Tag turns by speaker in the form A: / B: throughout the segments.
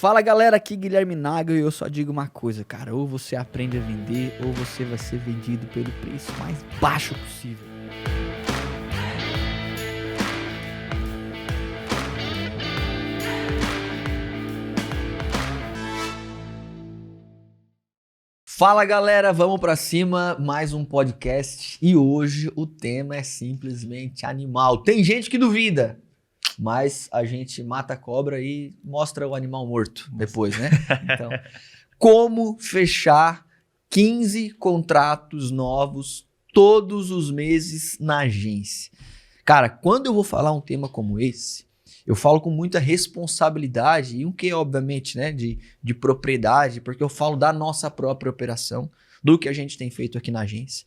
A: Fala galera, aqui Guilherme Naga e eu só digo uma coisa, cara, ou você aprende a vender ou você vai ser vendido pelo preço mais baixo possível. Fala galera, vamos pra cima, mais um podcast e hoje o tema é simplesmente animal. Tem gente que duvida, mas a gente mata a cobra e mostra o animal morto depois, né? Então, como fechar 15 contratos novos todos os meses na agência? Cara, quando eu vou falar um tema como esse, eu falo com muita responsabilidade e um que, obviamente, né, de propriedade, porque eu falo da nossa própria operação, do que a gente tem feito aqui na agência.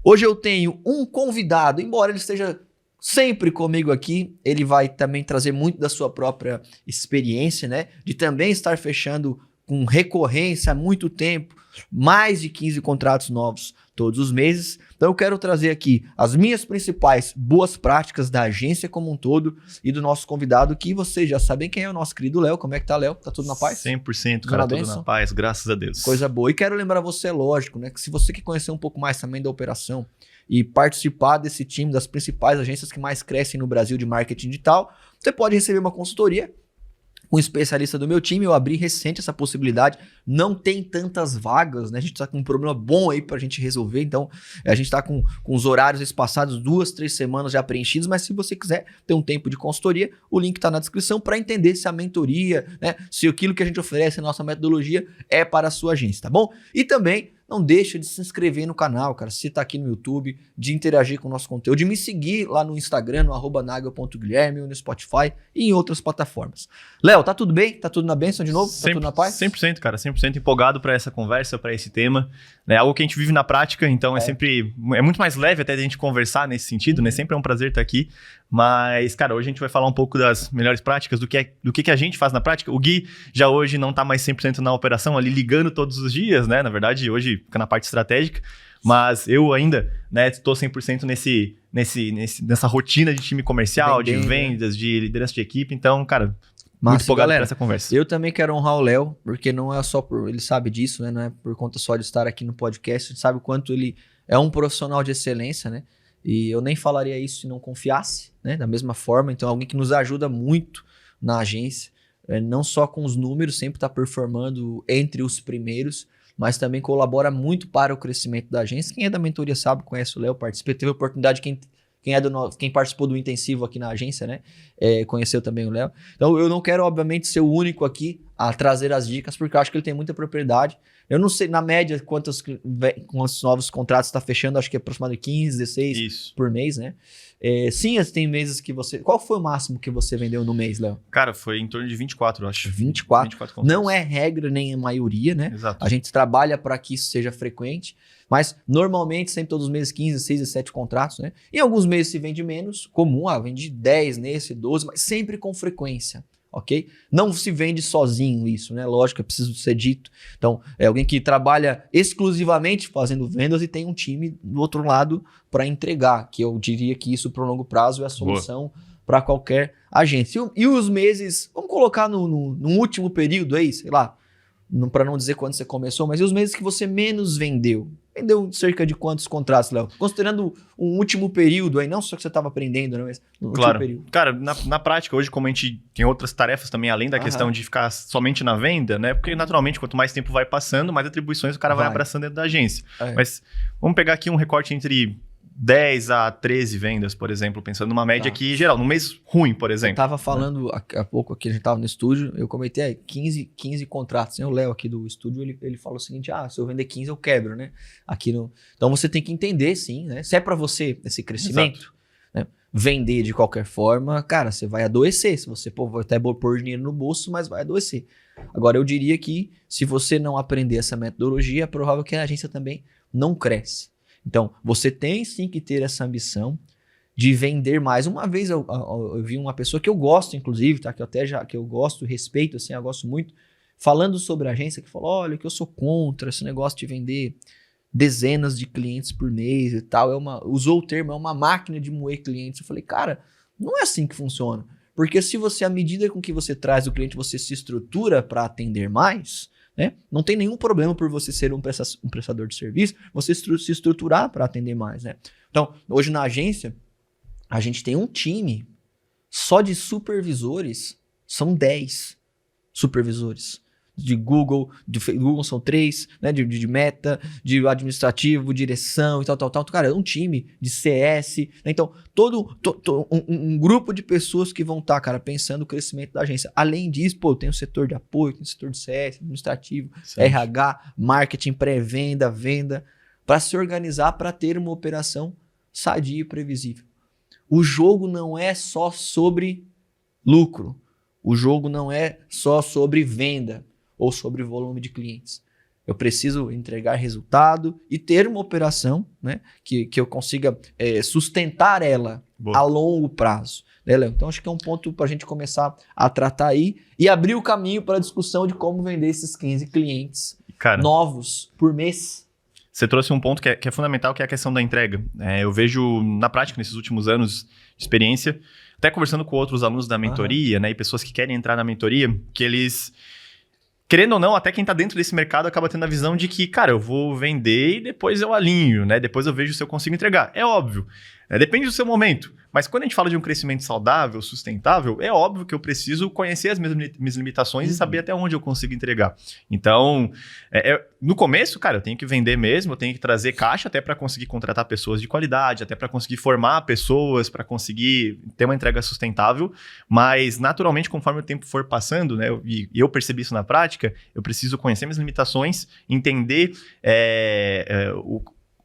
A: Hoje eu tenho um convidado, embora ele esteja sempre comigo aqui, ele vai também trazer muito da sua própria experiência, né, de também estar fechando com recorrência há muito tempo, mais de 15 contratos novos todos os meses. Então eu quero trazer aqui as minhas principais boas práticas da agência como um todo e do nosso convidado, que vocês já sabem quem é o nosso querido Léo. Como é que tá, Léo? Tá tudo na paz?
B: 100%, cara, tudo na paz, graças a Deus.
A: Coisa boa. E quero lembrar você, lógico, né, que se você quer conhecer um pouco mais também da operação e participar desse time das principais agências que mais crescem no Brasil de marketing digital, você pode receber uma consultoria com um especialista do meu time. Eu abri recente essa possibilidade, não tem tantas vagas, né? A gente tá com um problema bom aí pra gente resolver, então a gente tá com os horários espaçados 2, 3 semanas já preenchidos, mas se você quiser ter um tempo de consultoria, o link tá na descrição para entender se a mentoria, né, se aquilo que a gente oferece, a nossa metodologia é para a sua agência, tá bom? E também não deixa de se inscrever no canal, cara, se tá aqui no YouTube, de interagir com o nosso conteúdo, de me seguir lá no Instagram, no @naga.guilherme, ou no Spotify e em outras plataformas. Léo, tá tudo bem? Tá tudo na bênção de novo? Tá tudo na paz?
B: 100%, cara, 100% empolgado para essa conversa, para esse tema. É algo que a gente vive na prática, então é muito mais leve até a gente conversar nesse sentido, né? Sempre é um prazer estar aqui. Mas, cara, hoje a gente vai falar um pouco das melhores práticas, do que a gente faz na prática. O Gui já hoje não tá mais 100% na operação, ali ligando todos os dias, né? Na verdade, hoje fica na parte estratégica, mas eu ainda, né, tô 100% nessa rotina de time comercial, de vendas, de liderança de equipe. Então, cara, muito empolgado por essa conversa.
A: Eu também quero honrar o Léo, porque não é só por... Ele sabe disso, né? Não é por conta só de estar aqui no podcast. A gente sabe o quanto ele é um profissional de excelência, né? E eu nem falaria isso se não confiasse, né? Da mesma forma. Então, alguém que nos ajuda muito na agência, não só com os números, sempre está performando entre os primeiros, mas também colabora muito para o crescimento da agência. Quem é da mentoria sabe, conhece o Léo, participa, teve a oportunidade, quem participou do intensivo aqui na agência, né? Conheceu também o Léo. Então, eu não quero, obviamente, ser o único aqui a trazer as dicas, porque eu acho que ele tem muita propriedade. Eu não sei, na média, quantos novos contratos está fechando, acho que é aproximadamente 15, 16 Isso. por mês, né? Sim, tem meses que você... Qual foi o máximo que você vendeu no mês, Léo?
B: Cara, foi em torno de 24, eu acho.
A: 24 não é regra nem a maioria, né?
B: Exato.
A: A gente trabalha para que isso seja frequente, mas normalmente, sempre todos os meses, 15, 6 e 7 contratos, né? Em alguns meses se vende menos, comum, vende 10 nesse, 12, mas sempre com frequência. Ok? Não se vende sozinho isso, né? Lógico, é preciso ser dito. Então, é alguém que trabalha exclusivamente fazendo vendas e tem um time do outro lado para entregar, que eu diria que isso, pro longo prazo, é a solução para qualquer agência. E os meses, vamos colocar no último período aí, sei lá, para não dizer quando você começou, mas e os meses que você menos vendeu? Vendeu cerca de quantos contratos, Léo? Considerando um último período aí, não só que você estava aprendendo, né, mas no último período.
B: Cara, na prática, hoje, como a gente tem outras tarefas também, além da questão de ficar somente na venda, né? Porque, naturalmente, quanto mais tempo vai passando, mais atribuições o cara vai abraçando dentro da agência. Mas vamos pegar aqui um recorte entre 10 a 13 vendas, por exemplo, pensando numa média aqui geral, num mês ruim, por exemplo.
A: Eu tava falando há pouco aqui, a gente tava no estúdio, eu comentei 15 contratos. O Léo aqui do estúdio, ele falou o seguinte, se eu vender 15 eu quebro, né? Então você tem que entender, sim, né? Se é para você esse crescimento, né? Vender de qualquer forma, cara, você vai adoecer. Se você vai até pôr dinheiro no bolso, mas vai adoecer. Agora, eu diria que se você não aprender essa metodologia, é provável que a agência também não cresce. Então, você tem sim que ter essa ambição de vender mais. Uma vez eu vi uma pessoa que eu gosto, inclusive, tá? Que eu gosto, respeito, assim, eu gosto muito, falando sobre a agência, que falou, olha, que eu sou contra esse negócio de vender dezenas de clientes por mês e tal. Usou o termo, é uma máquina de moer clientes. Eu falei, cara, não é assim que funciona. Porque se você, à medida com que você traz o cliente, você se estrutura para atender mais, né? Não tem nenhum problema por você ser um prestador de serviço, você se estruturar para atender mais, né? Então, hoje na agência, a gente tem um time só de supervisores, são 10 supervisores. De Google, Google são 3, né? De meta, de administrativo, direção e tal. Cara, é um time de CS. Né? Então, todo um grupo de pessoas que vão estar, cara, pensando no crescimento da agência. Além disso, pô, tem o setor de apoio, tem o setor de CS, administrativo, certo. RH, marketing, pré-venda, venda, para se organizar para ter uma operação sadia e previsível. O jogo não é só sobre lucro. O jogo não é só sobre venda ou sobre volume de clientes. Eu preciso entregar resultado e ter uma operação, né, que eu consiga sustentar ela a longo prazo. Né, Léo? Então, acho que é um ponto para a gente começar a tratar aí e abrir o caminho para a discussão de como vender esses 15 clientes novos por mês.
B: Você trouxe um ponto que é fundamental, que é a questão da entrega. Eu vejo na prática, nesses últimos anos de experiência, até conversando com outros alunos da mentoria, né, e pessoas que querem entrar na mentoria, que eles... Querendo ou não, até quem está dentro desse mercado acaba tendo a visão de que, cara, eu vou vender e depois eu alinho, né? Depois eu vejo se eu consigo entregar. É óbvio, depende do seu momento. Mas quando a gente fala de um crescimento saudável, sustentável, é óbvio que eu preciso conhecer as minhas limitações e saber até onde eu consigo entregar. Então, no começo, cara, eu tenho que vender mesmo, eu tenho que trazer caixa até para conseguir contratar pessoas de qualidade, até para conseguir formar pessoas, para conseguir ter uma entrega sustentável. Mas, naturalmente, conforme o tempo for passando, né, e eu percebi isso na prática, eu preciso conhecer minhas limitações, entender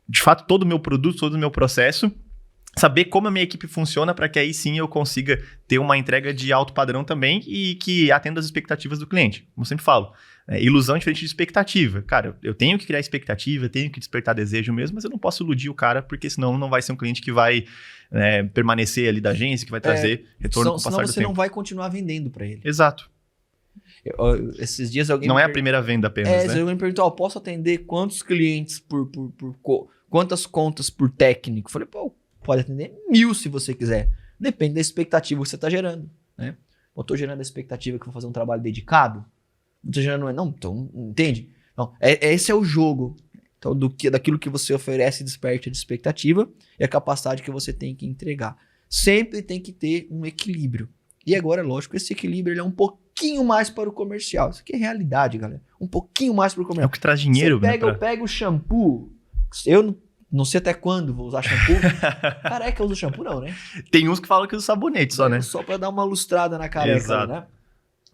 B: de fato todo o meu produto, todo o meu processo, saber como a minha equipe funciona para que aí sim eu consiga ter uma entrega de alto padrão também e que atenda às expectativas do cliente. Como eu sempre falo, ilusão é diferente de expectativa. Cara, eu tenho que criar expectativa, tenho que despertar desejo mesmo, mas eu não posso iludir o cara, porque senão não vai ser um cliente que vai permanecer ali da agência, que vai trazer retorno com o passar do tempo.
A: Senão você não vai continuar vendendo para ele.
B: Exato.
A: Esses dias alguém
B: não é a primeira venda apenas, né?
A: Alguém me perguntou, posso atender quantos clientes quantas contas por técnico? Eu falei, pode atender 1.000 se você quiser. Depende da expectativa que você está gerando, né? Eu estou gerando a expectativa que eu vou fazer um trabalho dedicado? Não estou gerando... Não, então, entende? Não, esse é o jogo. Então, daquilo que você oferece, desperte a expectativa e a capacidade que você tem que entregar. Sempre tem que ter um equilíbrio. E agora, lógico, esse equilíbrio ele é um pouquinho mais para o comercial. Isso aqui é realidade, galera. Um pouquinho mais para o comercial.
B: É o que traz dinheiro.
A: Eu pego o shampoo. Eu não sei até quando vou usar shampoo. Careca usa shampoo não, né?
B: Tem uns que falam que usa sabonete só, né?
A: Só pra dar uma lustrada na careca.
B: Exato.
A: Né?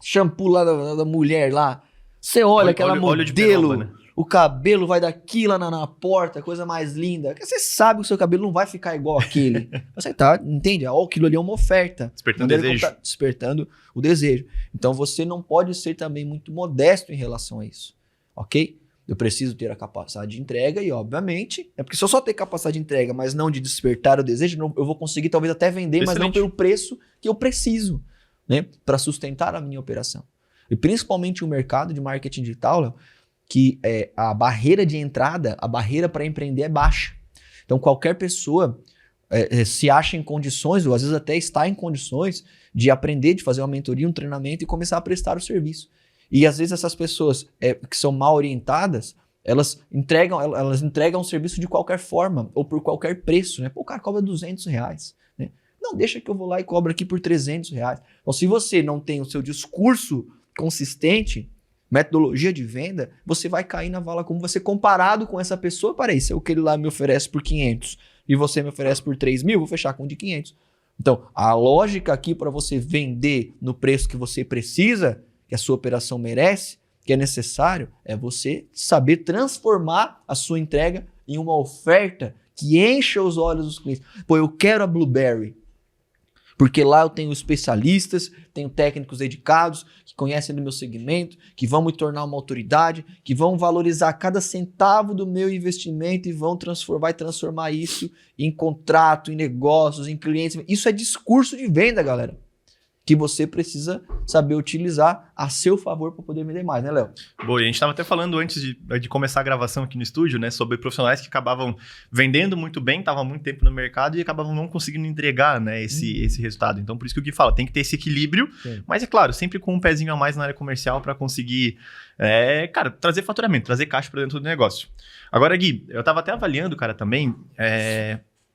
A: Shampoo lá da mulher lá. Você olha aquela modelo, né? O cabelo vai daqui lá na porta, coisa mais linda. Você sabe que o seu cabelo não vai ficar igual aquele. Você tá, entende? Aquilo ali é uma oferta.
B: Despertando o desejo.
A: Despertando o desejo. Então você não pode ser também muito modesto em relação a isso. Ok? Eu preciso ter a capacidade de entrega e, obviamente, porque se eu só ter capacidade de entrega, mas não de despertar o desejo, eu vou conseguir talvez até vender, mas não pelo preço que eu preciso, né, para sustentar a minha operação. E principalmente o mercado de marketing digital, Léo, que a barreira de entrada, a barreira para empreender é baixa. Então, qualquer pessoa se acha em condições, ou às vezes até está em condições, de aprender, de fazer uma mentoria, um treinamento e começar a prestar o serviço. E às vezes essas pessoas que são mal orientadas, elas entregam um serviço de qualquer forma ou por qualquer preço, né? Pô, o cara cobra R$200, né? Não, deixa que eu vou lá e cobro aqui por R$300. Então, se você não tem o seu discurso consistente, metodologia de venda, você vai cair na vala como você comparado com essa pessoa. Peraí, se o que ele lá me oferece por 500 e você me oferece por 3.000, vou fechar com o de 500. Então, a lógica aqui para você vender no preço que você precisa, que a sua operação merece, que é necessário, é você saber transformar a sua entrega em uma oferta que encha os olhos dos clientes. Pô, eu quero a Blueberry, porque lá eu tenho especialistas, tenho técnicos dedicados, que conhecem do meu segmento, que vão me tornar uma autoridade, que vão valorizar cada centavo do meu investimento e vai transformar isso em contrato, em negócios, em clientes. Isso é discurso de venda, galera. que você precisa saber utilizar a seu favor para poder vender mais, né, Léo?
B: Boa, e a gente estava até falando antes de começar a gravação aqui no estúdio, né, sobre profissionais que acabavam vendendo muito bem, estavam há muito tempo no mercado e acabavam não conseguindo entregar, né, esse resultado. Então, por isso que o Gui fala, tem que ter esse equilíbrio, mas é claro, sempre com um pezinho a mais na área comercial para conseguir, cara, trazer faturamento, trazer caixa para dentro do negócio. Agora, Gui, eu estava até avaliando, cara, também,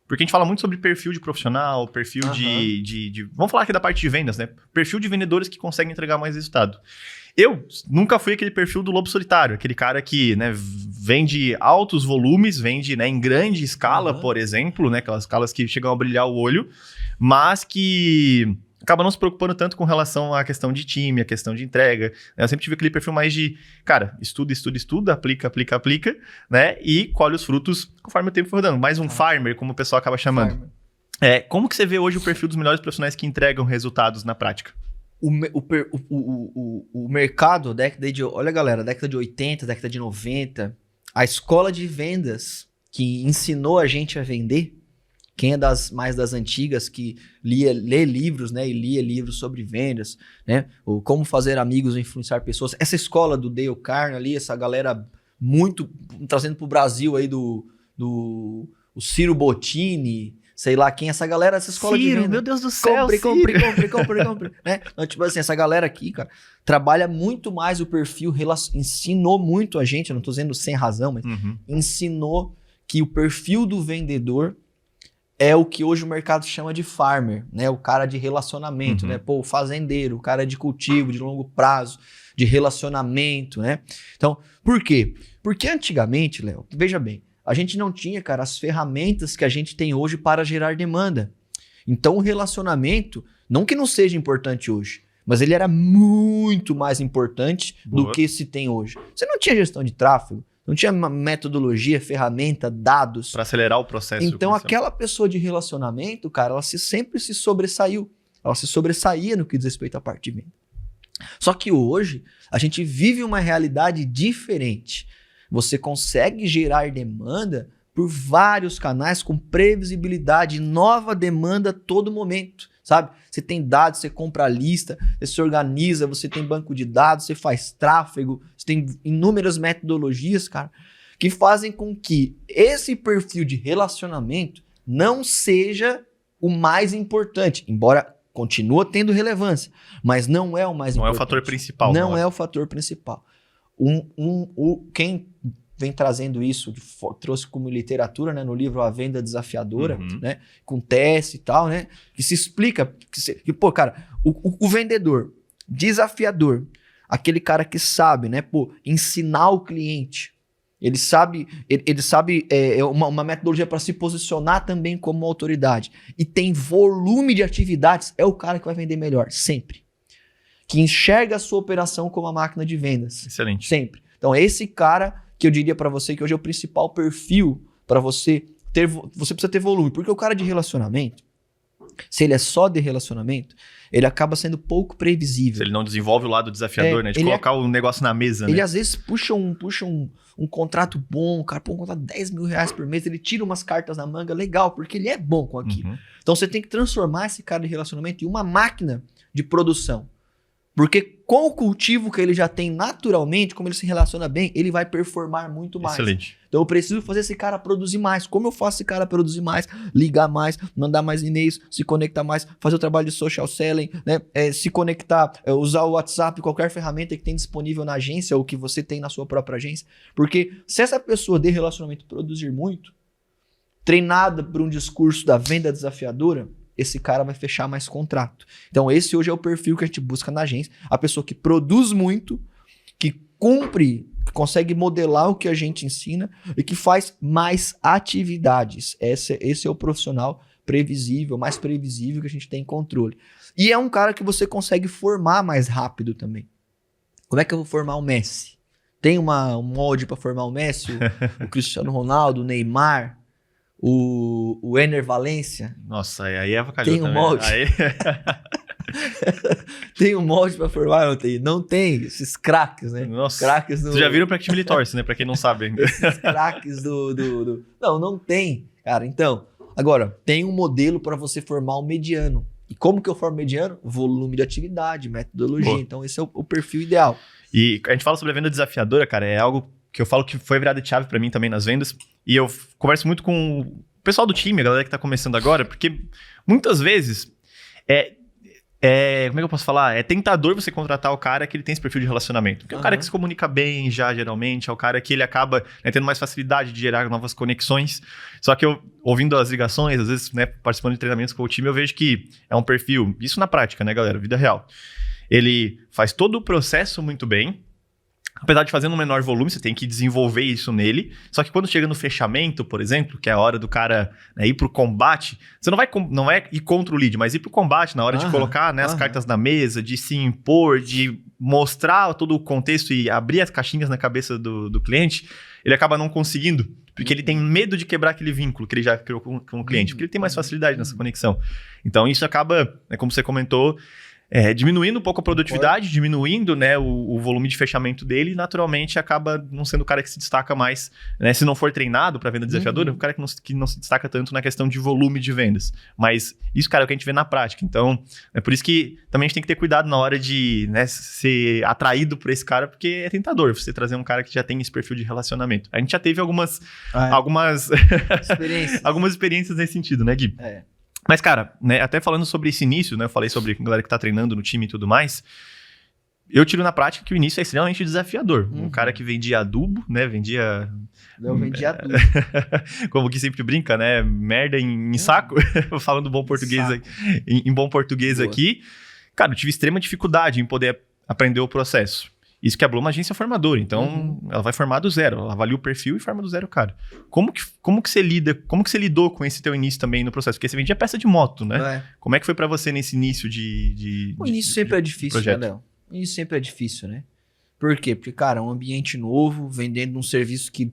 B: porque a gente fala muito sobre perfil de profissional, perfil de... Vamos falar aqui da parte de vendas, né? Perfil de vendedores que conseguem entregar mais resultado. Eu nunca fui aquele perfil do lobo solitário, aquele cara que, né, vende altos volumes, vende, né, em grande escala, por exemplo, né? Aquelas escalas que chegam a brilhar o olho, mas que acaba não se preocupando tanto com relação à questão de time, a questão de entrega. Eu sempre tive aquele perfil mais de, cara, estuda, aplica, né? E colhe os frutos conforme o tempo for rodando. Mais um farmer, como o pessoal acaba chamando. Como que você vê hoje o perfil dos melhores profissionais que entregam resultados na prática?
A: O mercado, olha galera, década de 80, década de 90, a escola de vendas que ensinou a gente a vender, quem é mais das antigas, que lê livros, né? E lia livros sobre vendas, né? Ou como fazer amigos e influenciar pessoas. Essa escola do Dale Carnegie ali, essa galera muito... Trazendo pro Brasil aí o Ciro Bottini, sei lá quem, essa galera, essa escola de vendas.
B: Meu Deus do céu,
A: compre, né? Então, tipo assim, essa galera aqui, cara, trabalha muito mais o perfil, ensinou muito a gente, eu não tô dizendo sem razão, mas ensinou que o perfil do vendedor é o que hoje o mercado chama de farmer, né? O cara de relacionamento, né? Pô, o fazendeiro, o cara de cultivo, de longo prazo, de relacionamento, né? Então, por quê? Porque antigamente, Léo, veja bem, a gente não tinha, cara, as ferramentas que a gente tem hoje para gerar demanda. Então, o relacionamento, não que não seja importante hoje, mas ele era muito mais importante do que se tem hoje. Você não tinha gestão de tráfego, não tinha metodologia, ferramenta, dados.
B: Para acelerar o processo.
A: Então, aquela pessoa de relacionamento, cara, ela sempre se sobressaiu. Ela se sobressaía no que diz respeito à parte de venda. Só que hoje, a gente vive uma realidade diferente. Você consegue gerar demanda por vários canais com previsibilidade, nova demanda a todo momento, sabe? Você tem dados, você compra a lista, você se organiza, você tem banco de dados, você faz tráfego, você tem inúmeras metodologias, cara, que fazem com que esse perfil de relacionamento não seja o mais importante, embora continue tendo relevância, mas não é o mais importante.
B: Não é o fator principal.
A: Não é o fator principal. Quem vem trazendo isso, trouxe como literatura, né, no livro A Venda Desafiadora, né, com teste e tal, né, que se explica que pô, cara, o vendedor desafiador, aquele cara que sabe, né, pô, ensinar o cliente, ele sabe uma metodologia para se posicionar também como autoridade e tem volume de atividades, é o cara que vai vender melhor, sempre. Que enxerga a sua operação como uma máquina de vendas.
B: Excelente.
A: Sempre. Então, é esse cara que eu diria para você que hoje é o principal perfil para você ter. Você precisa ter volume. Porque o cara de relacionamento, se ele é só de relacionamento, ele acaba sendo pouco previsível.
B: Se ele não desenvolve o lado desafiador, né? De colocar o negócio na mesa, né?
A: Ele às vezes puxa um contrato bom, o cara põe um contrato de R$10 mil por mês, ele tira umas cartas na manga, legal, porque ele é bom com aquilo. Então, você tem que transformar esse cara de relacionamento em uma máquina de produção. Porque com o cultivo que ele já tem naturalmente, como ele se relaciona bem, ele vai performar muito mais.
B: Excelente.
A: Então eu preciso fazer esse cara produzir mais. Como eu faço esse cara produzir mais? Ligar mais, mandar mais e-mails, se conectar mais, fazer o trabalho de social selling, né? Se conectar, usar o WhatsApp, qualquer ferramenta que tem disponível na agência ou que você tem na sua própria agência. Porque se essa pessoa de relacionamento produzir muito, treinada por um discurso da venda desafiadora, esse cara vai fechar mais contrato. Então esse hoje é o perfil que a gente busca na agência. A pessoa que produz muito, que cumpre, que consegue modelar o que a gente ensina e que faz mais atividades. Esse é o profissional previsível, mais previsível que a gente tem controle. E é um cara que você consegue formar mais rápido também. Como é que eu vou formar o Messi? Tem um molde para formar o Messi? O Cristiano Ronaldo, o Neymar... O Ener Valencia.
B: Nossa, aí é avacalhou
A: também. Tem um molde. Tem um molde pra formar? Não tem. Não tem. Esses craques, né?
B: Nossa.
A: Craques
B: Vocês já viram pra que time ele torce, né? Pra quem não sabe ainda.
A: Esses craques Não tem, cara. Então, agora, tem um modelo pra você formar o mediano. E como que eu formo mediano? Volume de atividade, metodologia.
B: Boa.
A: Então, esse é o perfil ideal.
B: E a gente fala sobre a venda desafiadora, cara, é algo que eu falo que foi virada de chave pra mim também nas vendas. E eu converso muito com o pessoal do time, a galera que tá começando agora, porque muitas vezes como é que eu posso falar? É tentador você contratar o cara que ele tem esse perfil de relacionamento. Porque é o cara que se comunica bem já, geralmente, é o cara que ele acaba, né, tendo mais facilidade de gerar novas conexões. Só que eu, ouvindo as ligações, às vezes, né, participando de treinamentos com o time, eu vejo que é um perfil, isso na prática, né, galera, vida real. Ele faz todo o processo muito bem, apesar de fazer no menor volume, você tem que desenvolver isso nele. Só que quando chega no fechamento, por exemplo, que é a hora do cara, né, ir pro combate, você não é ir contra o lead, mas ir pro combate na hora de colocar, né, as cartas na mesa, de se impor, de mostrar todo o contexto e abrir as caixinhas na cabeça do cliente, ele acaba não conseguindo. Porque ele tem medo de quebrar aquele vínculo que ele já criou com o cliente, porque ele tem mais facilidade nessa conexão. Então isso acaba, né, como você comentou, diminuindo um pouco a produtividade, diminuindo, né, o volume de fechamento dele, e naturalmente acaba não sendo o cara que se destaca mais, né, se não for treinado para venda desafiadora, é um cara que não se destaca tanto na questão de volume de vendas. Mas isso, cara, é o que a gente vê na prática. Então, é por isso que também a gente tem que ter cuidado na hora de, né, ser atraído por esse cara, porque é tentador você trazer um cara que já tem esse perfil de relacionamento. A gente já teve algumas experiências nesse sentido, né, Gui? Mas, cara, né, até falando sobre esse início, né, eu falei sobre a galera que tá treinando no time e tudo mais, eu tiro na prática que o início é extremamente desafiador. Um cara que vendia adubo, né, Eu vendia adubo. Como que sempre brinca, né, merda em saco, falando bom português, em bom português aqui. Cara, eu tive extrema dificuldade em poder aprender o processo. Isso que a Blue é uma agência formadora, então ela vai formar do zero, ela avalia o perfil e forma do zero o cara. Como que você lidou com esse teu início também no processo? Porque você vendia peça de moto, né? Como é que foi pra você nesse início
A: O início sempre é difícil, né, Léo? O início sempre é difícil, né? Por quê? Porque, cara, um ambiente novo, vendendo um serviço que...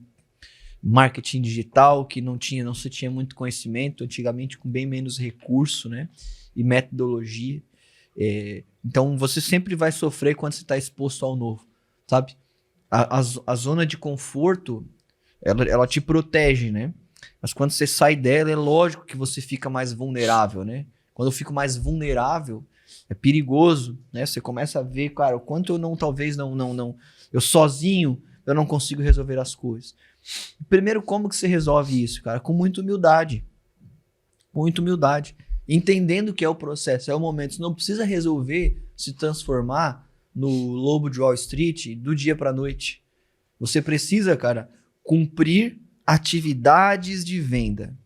A: marketing digital, que não se tinha muito conhecimento, antigamente com bem menos recurso, né? E metodologia. Então, você sempre vai sofrer quando você está exposto ao novo, sabe? A zona de conforto, ela te protege, né? Mas quando você sai dela, é lógico que você fica mais vulnerável, né? Quando eu fico mais vulnerável, é perigoso, né? Você começa a ver, cara, o quanto eu eu sozinho, eu não consigo resolver as coisas. Primeiro, como que você resolve isso, cara? Com muita humildade. Com muita humildade. Entendendo que é o processo, é o momento. Você não precisa resolver se transformar no lobo de Wall Street do dia para a noite. Você precisa, cara, cumprir atividades de venda,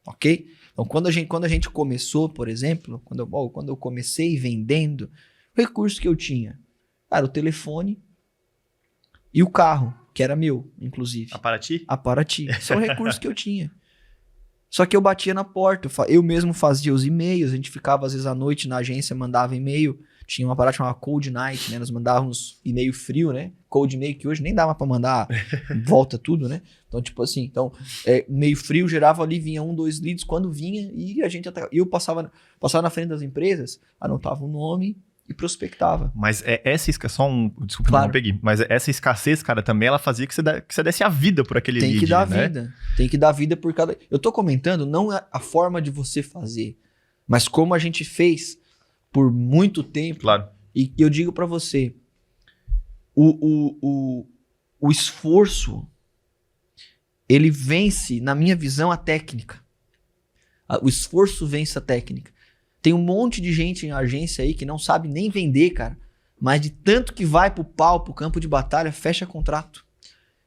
A: ok? Então, quando a gente começou, por exemplo, quando eu comecei vendendo, o recurso que eu tinha, cara, o telefone e o carro, que era meu, inclusive.
B: A Paraty?
A: A Paraty. São recursos que eu tinha. Só que eu batia na porta, eu mesmo fazia os e-mails, a gente ficava às vezes à noite na agência, mandava e-mail, tinha uma parada chamada Cold Night, né? Nós mandávamos e-mail frio, né? Cold e-mail que hoje nem dava pra mandar, volta tudo, né? Então, tipo assim, e-mail frio gerava ali, vinha 1, 2 leads, quando vinha, e eu passava na frente das empresas, anotava o nome e prospectava.
B: Mas desculpa, claro. Não peguei, mas essa escassez, cara, também ela fazia que você desse a vida por aquele lead,
A: Tem que dar
B: né?
A: vida, tem que dar vida por cada... Eu tô comentando não a forma de você fazer, mas como a gente fez por muito tempo.
B: Claro.
A: E eu digo pra você, o esforço, ele vence, na minha visão, a técnica. O esforço vence a técnica. Tem um monte de gente em agência aí que não sabe nem vender, cara. Mas de tanto que vai pro campo de batalha, fecha contrato.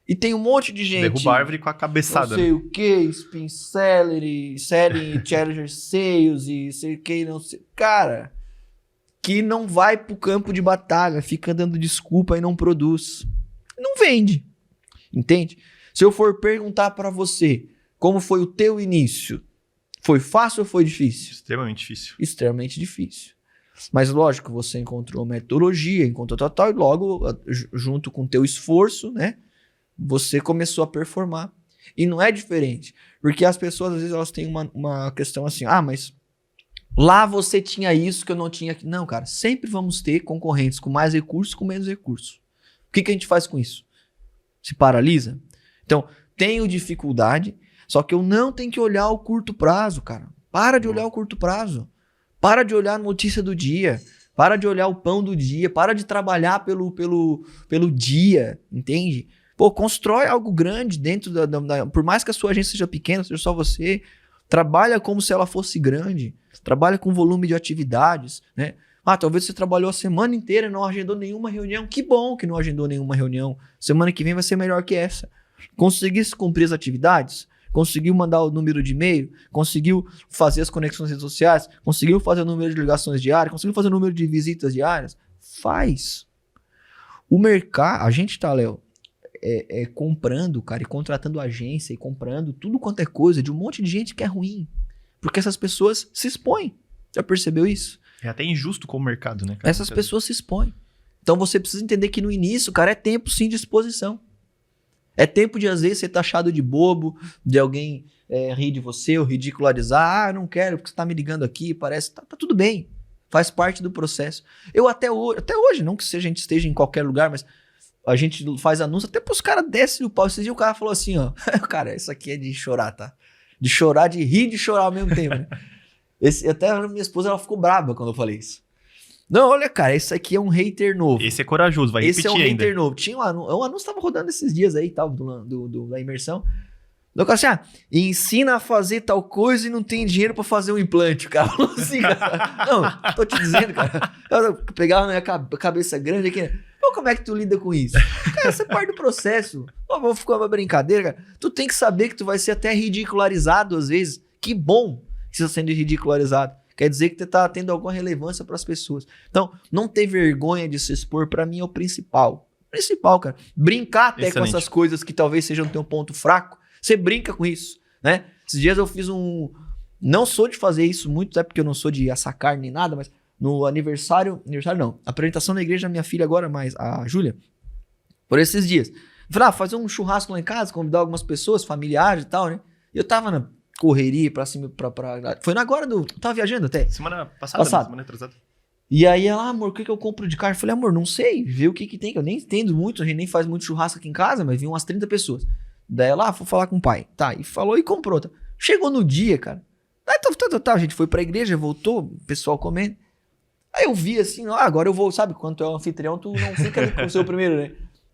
A: E tem um monte de gente...
B: Derruba a árvore com a cabeçada.
A: Não sei o que, Spin Selling, Challenger Sales e sei o que, não sei... Cara, que não vai pro campo de batalha, fica dando desculpa e não produz. Não vende. Entende? Se eu for perguntar pra você como foi o teu início... Foi fácil ou foi difícil?
B: Extremamente difícil.
A: Extremamente difícil. Mas lógico, você encontrou metodologia, encontrou tal, e logo, junto com o teu esforço, né? Você começou a performar. E não é diferente. Porque as pessoas, às vezes, elas têm uma questão assim, mas lá você tinha isso que eu não tinha aqui. Não, cara, sempre vamos ter concorrentes com mais recursos, com menos recursos. O que a gente faz com isso? Se paralisa? Então, tenho dificuldade... Só que eu não tenho que olhar o curto prazo, cara. Para de olhar o curto prazo. Para de olhar a notícia do dia. Para de olhar o pão do dia. Para de trabalhar pelo dia, entende? Pô, constrói algo grande dentro por mais que a sua agência seja pequena, seja só você, trabalha como se ela fosse grande. Trabalha com volume de atividades, né? Talvez você trabalhou a semana inteira e não agendou nenhuma reunião. Que bom que não agendou nenhuma reunião. Semana que vem vai ser melhor que essa. Conseguiu cumprir as atividades? Conseguiu mandar o número de e-mail? Conseguiu fazer as conexões nas redes sociais? Conseguiu fazer o número de ligações diárias? Conseguiu fazer o número de visitas diárias? Faz. O mercado, a gente tá, Léo, comprando, cara, e contratando agência e comprando tudo quanto é coisa de um monte de gente que é ruim. Porque essas pessoas se expõem. Já percebeu isso?
B: É até injusto com o mercado, né, cara?
A: Essas pessoas se expõem. Então você precisa entender que no início, cara, é tempo sim de exposição. É tempo de às vezes ser taxado de bobo, de alguém rir de você ou ridicularizar. Eu não quero porque você tá me ligando aqui, parece... Tá tudo bem. Faz parte do processo. Eu até hoje, não que a gente esteja em qualquer lugar, mas a gente faz anúncio, até pros caras descem o pau. Esses dias o cara falou assim, ó. Cara, isso aqui é de chorar, tá? De chorar, de rir e de chorar ao mesmo tempo, né? Até a minha esposa, ela ficou brava quando eu falei isso. Não, olha, cara, esse aqui é um hater novo.
B: Esse é corajoso, vai repetir ainda.
A: Esse é um hater novo. Tinha um anúncio tava rodando esses dias aí, tal, da imersão. Eu falei assim, ensina a fazer tal coisa e não tem dinheiro pra fazer um implante. O cara falou assim, cara. Não, tô te dizendo, cara. Eu pegava na minha cabeça grande aqui, né? Pô, como é que tu lida com isso? Cara, você parte do processo. Pô, vou ficar uma brincadeira, cara. Tu tem que saber que tu vai ser até ridicularizado às vezes. Que bom que você está sendo ridicularizado. Quer dizer que você tá tendo alguma relevância para as pessoas. Então, não ter vergonha de se expor, para mim, é o principal. Principal, cara. Brincar até com essas coisas que talvez sejam teu ponto fraco. Você brinca com isso, né? Esses dias eu fiz Não sou de fazer isso muito, porque eu não sou de assar carne nem nada, mas no aniversário não. Apresentação na igreja da minha filha agora, mais a Júlia, por esses dias. Eu falei, fazer um churrasco lá em casa, convidar algumas pessoas, familiares e tal, né? E eu tava na correria pra cima, foi agora tava viajando até.
B: Semana passada. Semana atrasada.
A: E aí ela, amor, o que eu compro de carne? Eu falei, amor, não sei, vê o que tem, que eu nem entendo muito, a gente nem faz muito churrasco aqui em casa, mas vinham umas 30 pessoas. Daí ela, vou falar com o pai. Tá, e falou e comprou. Tá. Chegou no dia, cara. Aí a gente foi pra igreja, voltou, o pessoal comendo. Aí eu vi assim, agora eu vou, sabe, quando tu é o anfitrião, tu não fica ali com o seu primeiro, né?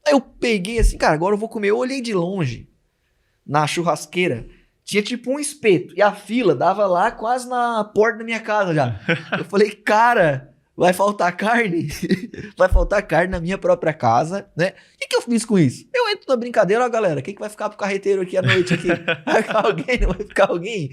A: Aí eu peguei assim, cara, agora eu vou comer. Eu olhei de longe, na churrasqueira, tinha tipo um espeto. E a fila dava lá quase na porta da minha casa já. Eu falei, cara, vai faltar carne? Vai faltar carne na minha própria casa, né? O que eu fiz com isso? Eu entro na brincadeira, galera, quem que vai ficar pro carreteiro aqui à noite? Aqui? Vai ficar alguém? Não vai ficar alguém?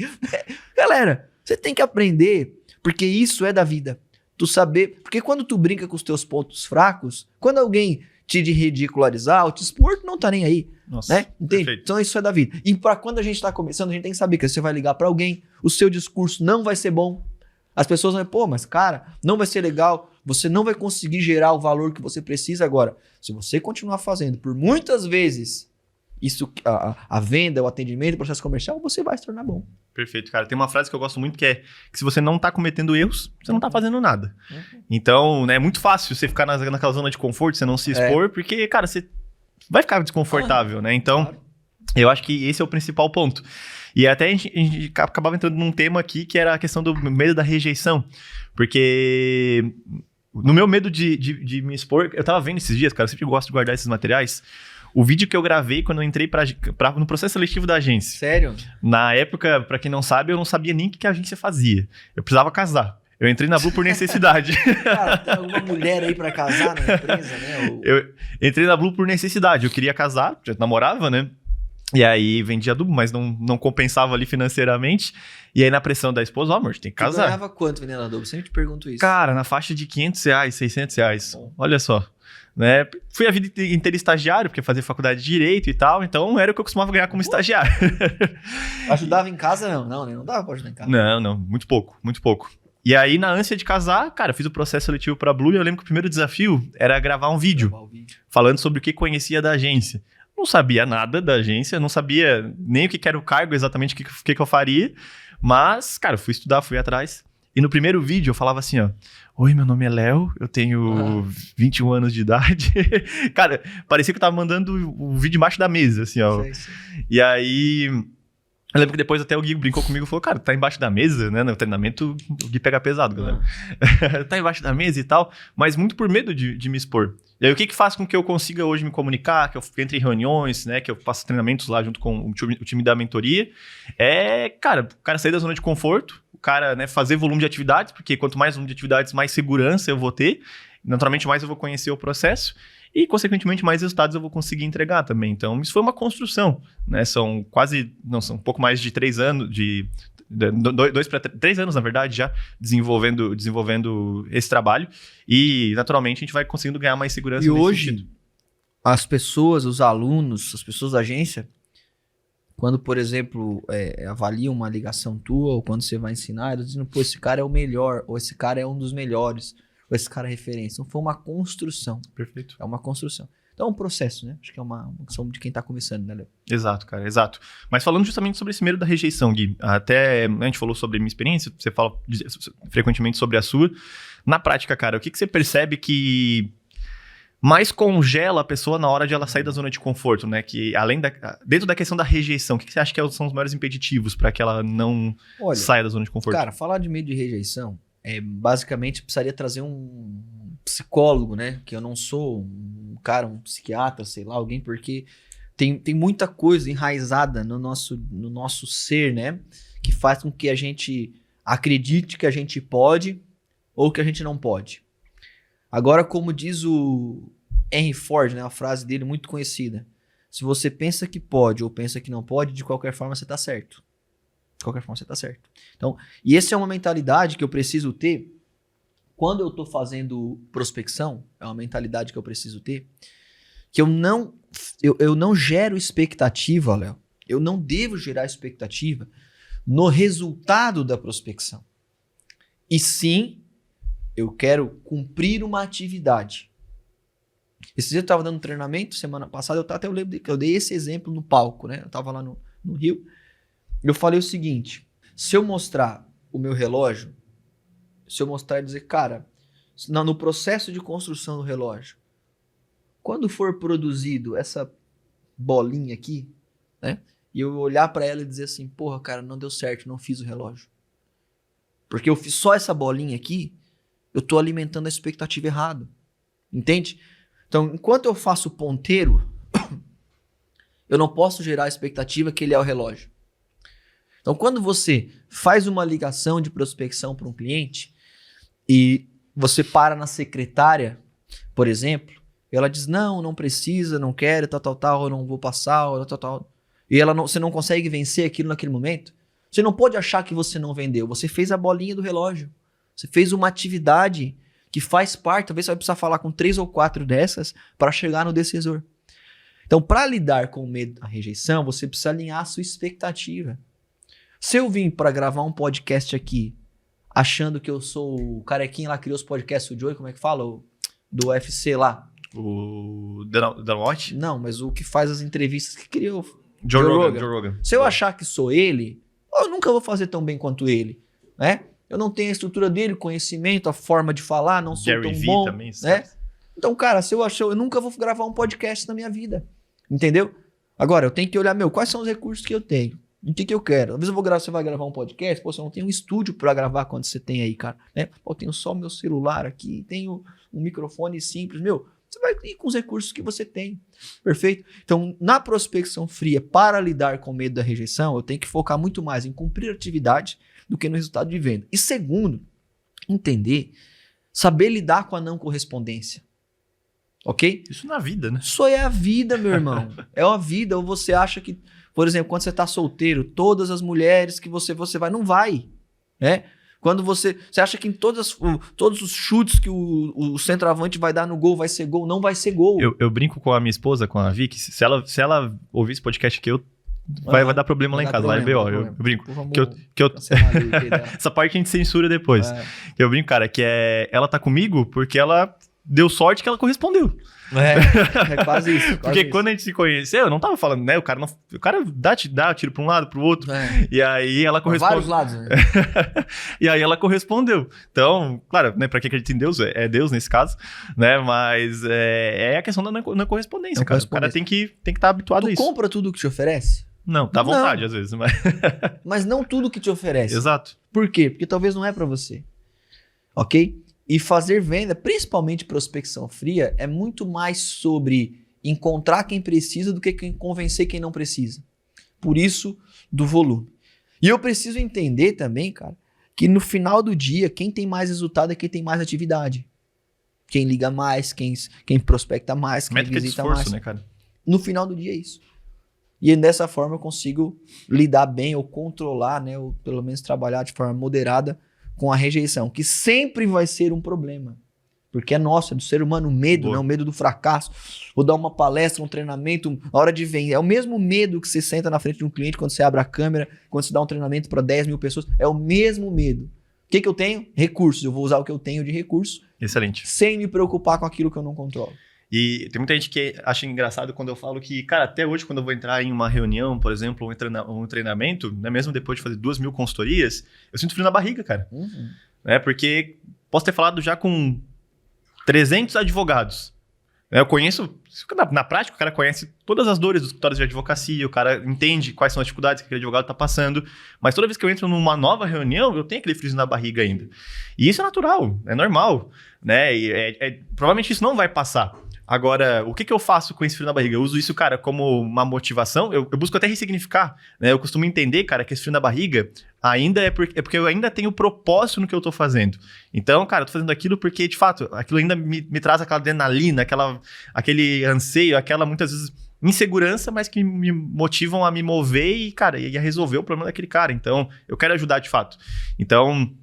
A: Galera, você tem que aprender, porque isso é da vida. Tu saber, porque quando tu brinca com os teus pontos fracos, quando alguém te ridicularizar ou te expor, tu não tá nem aí.
B: Nossa,
A: né? Entende?
B: Perfeito.
A: Então isso é da vida. E pra quando a gente tá começando, a gente tem que saber que você vai ligar pra alguém, o seu discurso não vai ser bom. As pessoas vão, pô, mas cara, não vai ser legal, você não vai conseguir gerar o valor que você precisa agora. Se você continuar fazendo por muitas vezes isso, a venda, o atendimento, o processo comercial, você vai se tornar bom.
B: Perfeito, cara. Tem uma frase que eu gosto muito que é que se você não tá cometendo erros, você não tá fazendo nada. Então, né, é muito fácil você ficar naquela zona de conforto, você não se expor, porque, cara, você vai ficar desconfortável, né? Então, eu acho que esse é o principal ponto. E até a gente acabava entrando num tema aqui que era a questão do medo da rejeição. Porque no meu medo de me expor, eu tava vendo esses dias, cara, eu sempre gosto de guardar esses materiais. O vídeo que eu gravei quando eu entrei no processo seletivo da agência.
A: Sério?
B: Na época, pra quem não sabe, eu não sabia nem o que a agência fazia. Eu precisava casar. Eu entrei na Blue por necessidade.
A: Cara, tem alguma mulher aí pra casar na empresa, né?
B: Eu entrei na Blue por necessidade. Eu queria casar, já namorava, né? E aí vendia adubo, mas não compensava ali financeiramente. E aí na pressão da esposa, amor, tem que casar.
A: Você ganhava quanto vendendo adubo? Sempre te pergunto isso.
B: Cara, na faixa de R$500, R$600. Bom. Olha só. Né? Fui a vida inteira estagiário, porque fazia faculdade de Direito e tal, então era o que eu costumava ganhar como estagiário.
A: Ajudava em casa? Não dava pra ajudar em casa.
B: Não, muito pouco. E aí, na ânsia de casar, cara, fiz o processo seletivo pra Blue e eu lembro que o primeiro desafio era gravar um vídeo falando sobre o que conhecia da agência. Não sabia nada da agência, não sabia nem o que era o cargo exatamente, o que eu faria, mas, cara, fui estudar, fui atrás. E no primeiro vídeo eu falava assim, ó, oi, meu nome é Léo, eu tenho 21 anos de idade. Cara, parecia que eu tava mandando o vídeo embaixo da mesa, assim, ó. Sei. E aí Eu lembro que depois até o Gui brincou comigo e falou, cara, tá embaixo da mesa, né? No treinamento, o Gui pega pesado, galera. Tá embaixo da mesa e tal, mas muito por medo de me expor. E aí, o que faz com que eu consiga hoje me comunicar, que eu entre em reuniões, né? Que eu faça treinamentos lá junto com o time da mentoria. Cara, o cara sair da zona de conforto, o cara, né, fazer volume de atividades, porque quanto mais volume de atividades, mais segurança eu vou ter. Naturalmente, mais eu vou conhecer o processo. E, consequentemente, mais resultados eu vou conseguir entregar também. Então, isso foi uma construção, né? São um pouco mais de 3 anos, 2 para 3 anos, na verdade, já desenvolvendo esse trabalho. E, naturalmente, a gente vai conseguindo ganhar mais segurança.
A: E hoje, as pessoas, os alunos, as pessoas da agência, quando, por exemplo, avaliam uma ligação tua, ou quando você vai ensinar, eles dizem, pô, esse cara é o melhor, ou esse cara é um dos melhores. Esse cara é referência. Então, foi uma construção.
B: Perfeito.
A: É uma construção. Então, é um processo, né? Acho que é uma questão de quem tá começando, né, Léo?
B: Exato, cara, exato. Mas falando justamente sobre esse medo da rejeição, Gui, até a gente falou sobre a minha experiência, você fala frequentemente sobre a sua. Na prática, cara, o que você percebe que mais congela a pessoa na hora de ela sair da zona de conforto, né? Que dentro da questão da rejeição, o que você acha que são os maiores impeditivos para que ela não saia da zona de conforto?
A: Cara, falar de medo de rejeição... basicamente precisaria trazer um psicólogo, né? Que eu não sou um psiquiatra, sei lá, alguém, porque tem muita coisa enraizada no nosso ser, né? Que faz com que a gente acredite que a gente pode ou que a gente não pode. Agora, como diz o Henry Ford, né? A frase dele muito conhecida. Se você pensa que pode ou pensa que não pode, de qualquer forma você tá certo. De qualquer forma, você tá certo. Então, e essa é uma mentalidade que eu preciso ter quando eu tô fazendo prospecção. É uma mentalidade que eu preciso ter. Que eu não gero expectativa, Léo. Eu não devo gerar expectativa no resultado da prospecção. E sim, eu quero cumprir uma atividade. Esse dia eu tava dando treinamento, semana passada, eu lembro que eu dei esse exemplo no palco, né? Eu tava lá no Rio. Eu falei o seguinte, se eu mostrar o meu relógio, se eu mostrar e dizer, cara, no processo de construção do relógio, quando for produzido essa bolinha aqui, né, e eu olhar para ela e dizer assim, porra, cara, não deu certo, não fiz o relógio. Porque eu fiz só essa bolinha aqui, eu tô alimentando a expectativa errada. Entende? Então, enquanto eu faço o ponteiro, eu não posso gerar a expectativa que ele é o relógio. Então, quando você faz uma ligação de prospecção para um cliente e você para na secretária, por exemplo, e ela diz, não precisa, não quero, tal, eu não vou passar, tal. E você não consegue vencer aquilo naquele momento, você não pode achar que você não vendeu. Você fez a bolinha do relógio. Você fez uma atividade que faz parte, talvez você vai precisar falar com 3 ou 4 dessas para chegar no decisor. Então, para lidar com o medo da rejeição, você precisa alinhar a sua expectativa. Se eu vim para gravar um podcast aqui, achando que eu sou o carequinha lá que criou os podcasts, o Joey, como é que fala? Do UFC lá.
B: O Dan Watt?
A: Não, mas o que faz as entrevistas que criou.
B: Joe Rogan.
A: Se eu achar que sou ele, eu nunca vou fazer tão bem quanto ele, né? Eu não tenho a estrutura dele, conhecimento, a forma de falar, não sou
B: Gary
A: tão
B: V
A: bom,
B: também,
A: né? Então, cara, se eu achar, eu nunca vou gravar um podcast na minha vida, entendeu? Agora, eu tenho que olhar, quais são os recursos que eu tenho? O que eu quero? Às vezes você vai gravar um podcast, pô, você não tem um estúdio pra gravar quando você tem aí, cara, né? Pô, eu tenho só o meu celular aqui, tenho um microfone simples, você vai ir com os recursos que você tem, perfeito? Então, na prospecção fria, para lidar com o medo da rejeição, eu tenho que focar muito mais em cumprir atividade do que no resultado de venda. E segundo, saber lidar com a não correspondência, ok?
B: Isso na vida, né?
A: Isso é a vida, meu irmão, é a vida. Ou você acha que, por exemplo, quando você tá solteiro, todas as mulheres que você vai, não vai, né? Quando você acha que em todos os chutes que o centroavante vai dar no gol vai ser gol, não vai ser gol.
B: Eu brinco com a minha esposa, com a Vicky, se ela ouvir esse podcast aqui, vai dar problema lá em casa. Vai ver, ó, eu brinco. Essa parte a gente censura depois. Eu brinco, cara, que ela tá comigo porque ela deu sorte que ela correspondeu.
A: É quase isso.
B: Porque quando a gente se conheceu, eu não tava falando, né? O cara dá tiro pra um lado, pro outro. E aí ela correspondeu.
A: Vários lados, né?
B: E aí ela correspondeu. Então, claro, né? Pra quem acredita em Deus, é Deus nesse caso, né? Mas é a questão da não correspondência, cara. O cara tem que estar habituado a isso.
A: Tu compra tudo que te oferece?
B: Não, dá vontade às vezes, mas...
A: Mas não tudo que te oferece.
B: Exato.
A: Por quê? Porque talvez não é para você. Ok? E fazer venda, principalmente prospecção fria, é muito mais sobre encontrar quem precisa do que convencer quem não precisa. Por isso, do volume. E eu preciso entender também, cara, que no final do dia, quem tem mais resultado é quem tem mais atividade. Quem liga mais, quem prospecta mais, quem
B: Métrica
A: visita
B: de esforço,
A: mais.
B: né, cara?
A: No final do dia é isso. E dessa forma eu consigo lidar bem ou controlar, né, ou pelo menos trabalhar de forma moderada com a rejeição, que sempre vai ser um problema. Porque é nosso, é do ser humano o medo, né, o medo do fracasso. Vou dar uma palestra, um treinamento, na hora de vender. É o mesmo medo que você senta na frente de um cliente quando você abre a câmera, quando você dá um treinamento para 10 mil pessoas. É o mesmo medo. O que eu tenho? Recursos. Eu vou usar o que eu tenho de recurso.
B: Excelente.
A: Sem me preocupar com aquilo que eu não controlo.
B: E tem muita gente que acha engraçado quando eu falo que, cara, até hoje quando eu vou entrar em uma reunião, por exemplo, um treinamento, né, mesmo depois de fazer 2.000 consultorias, eu sinto frio na barriga, cara. Né, porque posso ter falado já com 300 advogados. Eu conheço, na prática, o cara conhece todas as dores dos escritórios de advocacia, o cara entende quais são as dificuldades que aquele advogado está passando, mas toda vez que eu entro numa nova reunião, eu tenho aquele frio na barriga ainda. E isso é natural, é normal, né? E provavelmente isso não vai passar. Agora, o que eu faço com esse frio na barriga? Eu uso isso, cara, como uma motivação. Eu busco até ressignificar, né? Eu costumo entender, cara, que esse frio na barriga ainda é porque eu ainda tenho propósito no que eu tô fazendo. Então, cara, eu tô fazendo aquilo porque, de fato, aquilo ainda me traz aquela adrenalina, aquele anseio, aquela, muitas vezes, insegurança, mas que me motivam a me mover e, cara, e a resolver o problema daquele cara. Então, eu quero ajudar de fato. Então...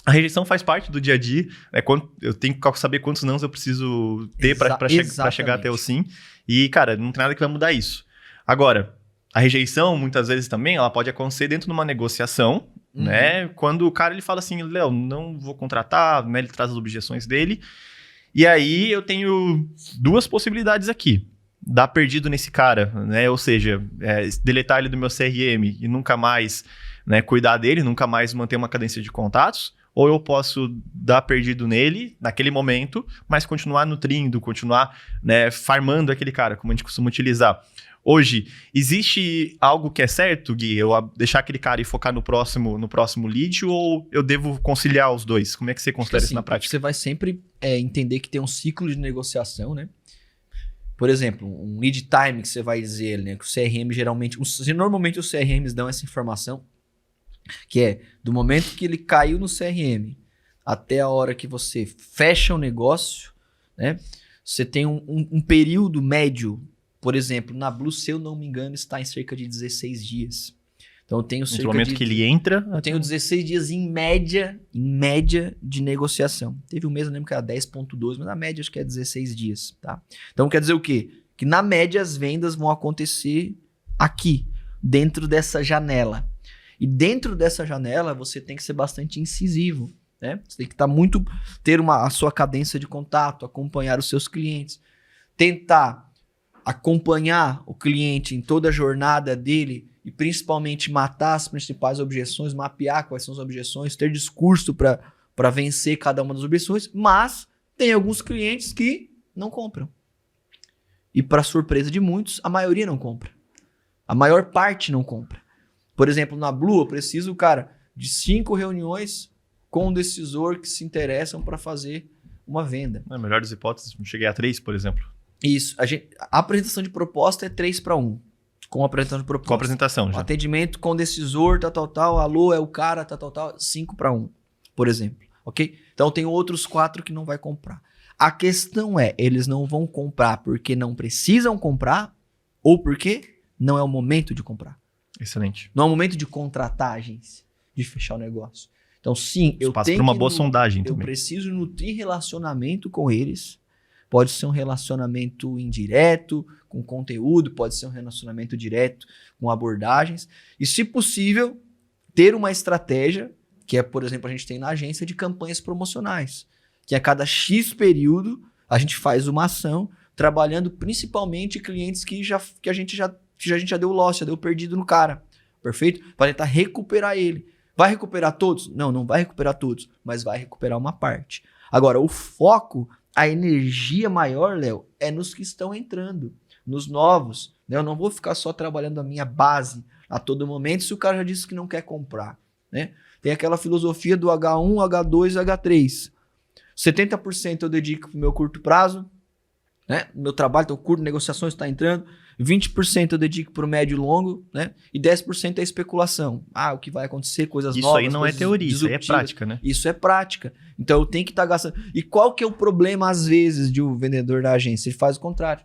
B: A rejeição faz parte do dia a dia, né? Eu tenho que saber quantos nãos eu preciso ter para chegar até o sim. E, cara, não tem nada que vai mudar isso. Agora, a rejeição, muitas vezes também, ela pode acontecer dentro de uma negociação, né? Quando o cara ele fala assim, Léo, não vou contratar, né? Ele traz as objeções dele. E aí eu tenho duas possibilidades aqui. Dar perdido nesse cara, né? Ou seja, deletar ele do meu CRM e nunca mais, né, cuidar dele, nunca mais manter uma cadência de contatos. Ou eu posso dar perdido nele, naquele momento, mas continuar nutrindo, continuar, né, farmando aquele cara, como a gente costuma utilizar. Hoje, existe algo que é certo, Gui? Eu deixar aquele cara e focar no próximo lead, ou eu devo conciliar os dois? Como é que você considera isso na prática?
A: Você vai sempre entender que tem um ciclo de negociação, né? Por exemplo, um lead time que você vai dizer, né, que o CRM geralmente... Normalmente os CRMs dão essa informação, que é do momento que ele caiu no CRM até a hora que você fecha o negócio, né? Você tem um período médio, por exemplo, na Blue, se eu não me engano, está em cerca de 16 dias. Então eu tenho cerca
B: no momento que ele entra...
A: Eu tenho 16 dias em média de negociação. Teve um mês, eu lembro que era 10.2, mas na média acho que é 16 dias, tá? Então quer dizer o quê? Que na média as vendas vão acontecer aqui, dentro dessa janela. E dentro dessa janela, você tem que ser bastante incisivo, né? Você tem que ter a sua cadência de contato, acompanhar os seus clientes, tentar acompanhar o cliente em toda a jornada dele e principalmente matar as principais objeções, mapear quais são as objeções, ter discurso para vencer cada uma das objeções, mas tem alguns clientes que não compram. E para surpresa de muitos, a maioria não compra. A maior parte não compra. Por exemplo, na Blue, eu preciso, cara, de 5 reuniões com um decisor que se interessam para fazer uma venda.
B: Na melhor das hipóteses, cheguei a 3, por exemplo.
A: Isso. A apresentação de proposta é 3-1. Com a apresentação de proposta.
B: Com a apresentação, já.
A: Atendimento com decisor, tal. Alô, é o cara, tal. 5-1, por exemplo. Ok? Então, tem outros 4 que não vai comprar. A questão é, eles não vão comprar porque não precisam comprar ou porque não é o momento de comprar.
B: Excelente.
A: Não é o momento de contratar a agência, de fechar o negócio. Então, sim, eu
B: passa
A: tenho
B: por uma boa sondagem também.
A: Eu preciso nutrir relacionamento com eles. Pode ser um relacionamento indireto, com conteúdo, pode ser um relacionamento direto, com abordagens. E, se possível, ter uma estratégia, que é, por exemplo, a gente tem na agência de campanhas promocionais, que a cada X período a gente faz uma ação, trabalhando principalmente clientes que a gente já deu loss, já deu perdido no cara. Perfeito? Para tentar recuperar ele. Vai recuperar todos? Não vai recuperar todos, mas vai recuperar uma parte. Agora, o foco, a energia maior, Léo, é nos que estão entrando. nos novos, né? Eu não vou ficar só trabalhando a minha base a todo momento se o cara já disse que não quer comprar, né? Tem aquela filosofia do H1, H2 e H3. 70% eu dedico para o meu curto prazo, né? Meu trabalho, então curto, negociações está entrando. 20% eu dedico para o médio e longo, né? E 10% é especulação. O que vai acontecer, coisas
B: isso
A: novas.
B: Isso aí não é teoria, isso aí é prática, né?
A: Isso é prática. Então eu tenho que estar gastando. E qual que é o problema, às vezes, de um vendedor da agência? Ele faz o contrário.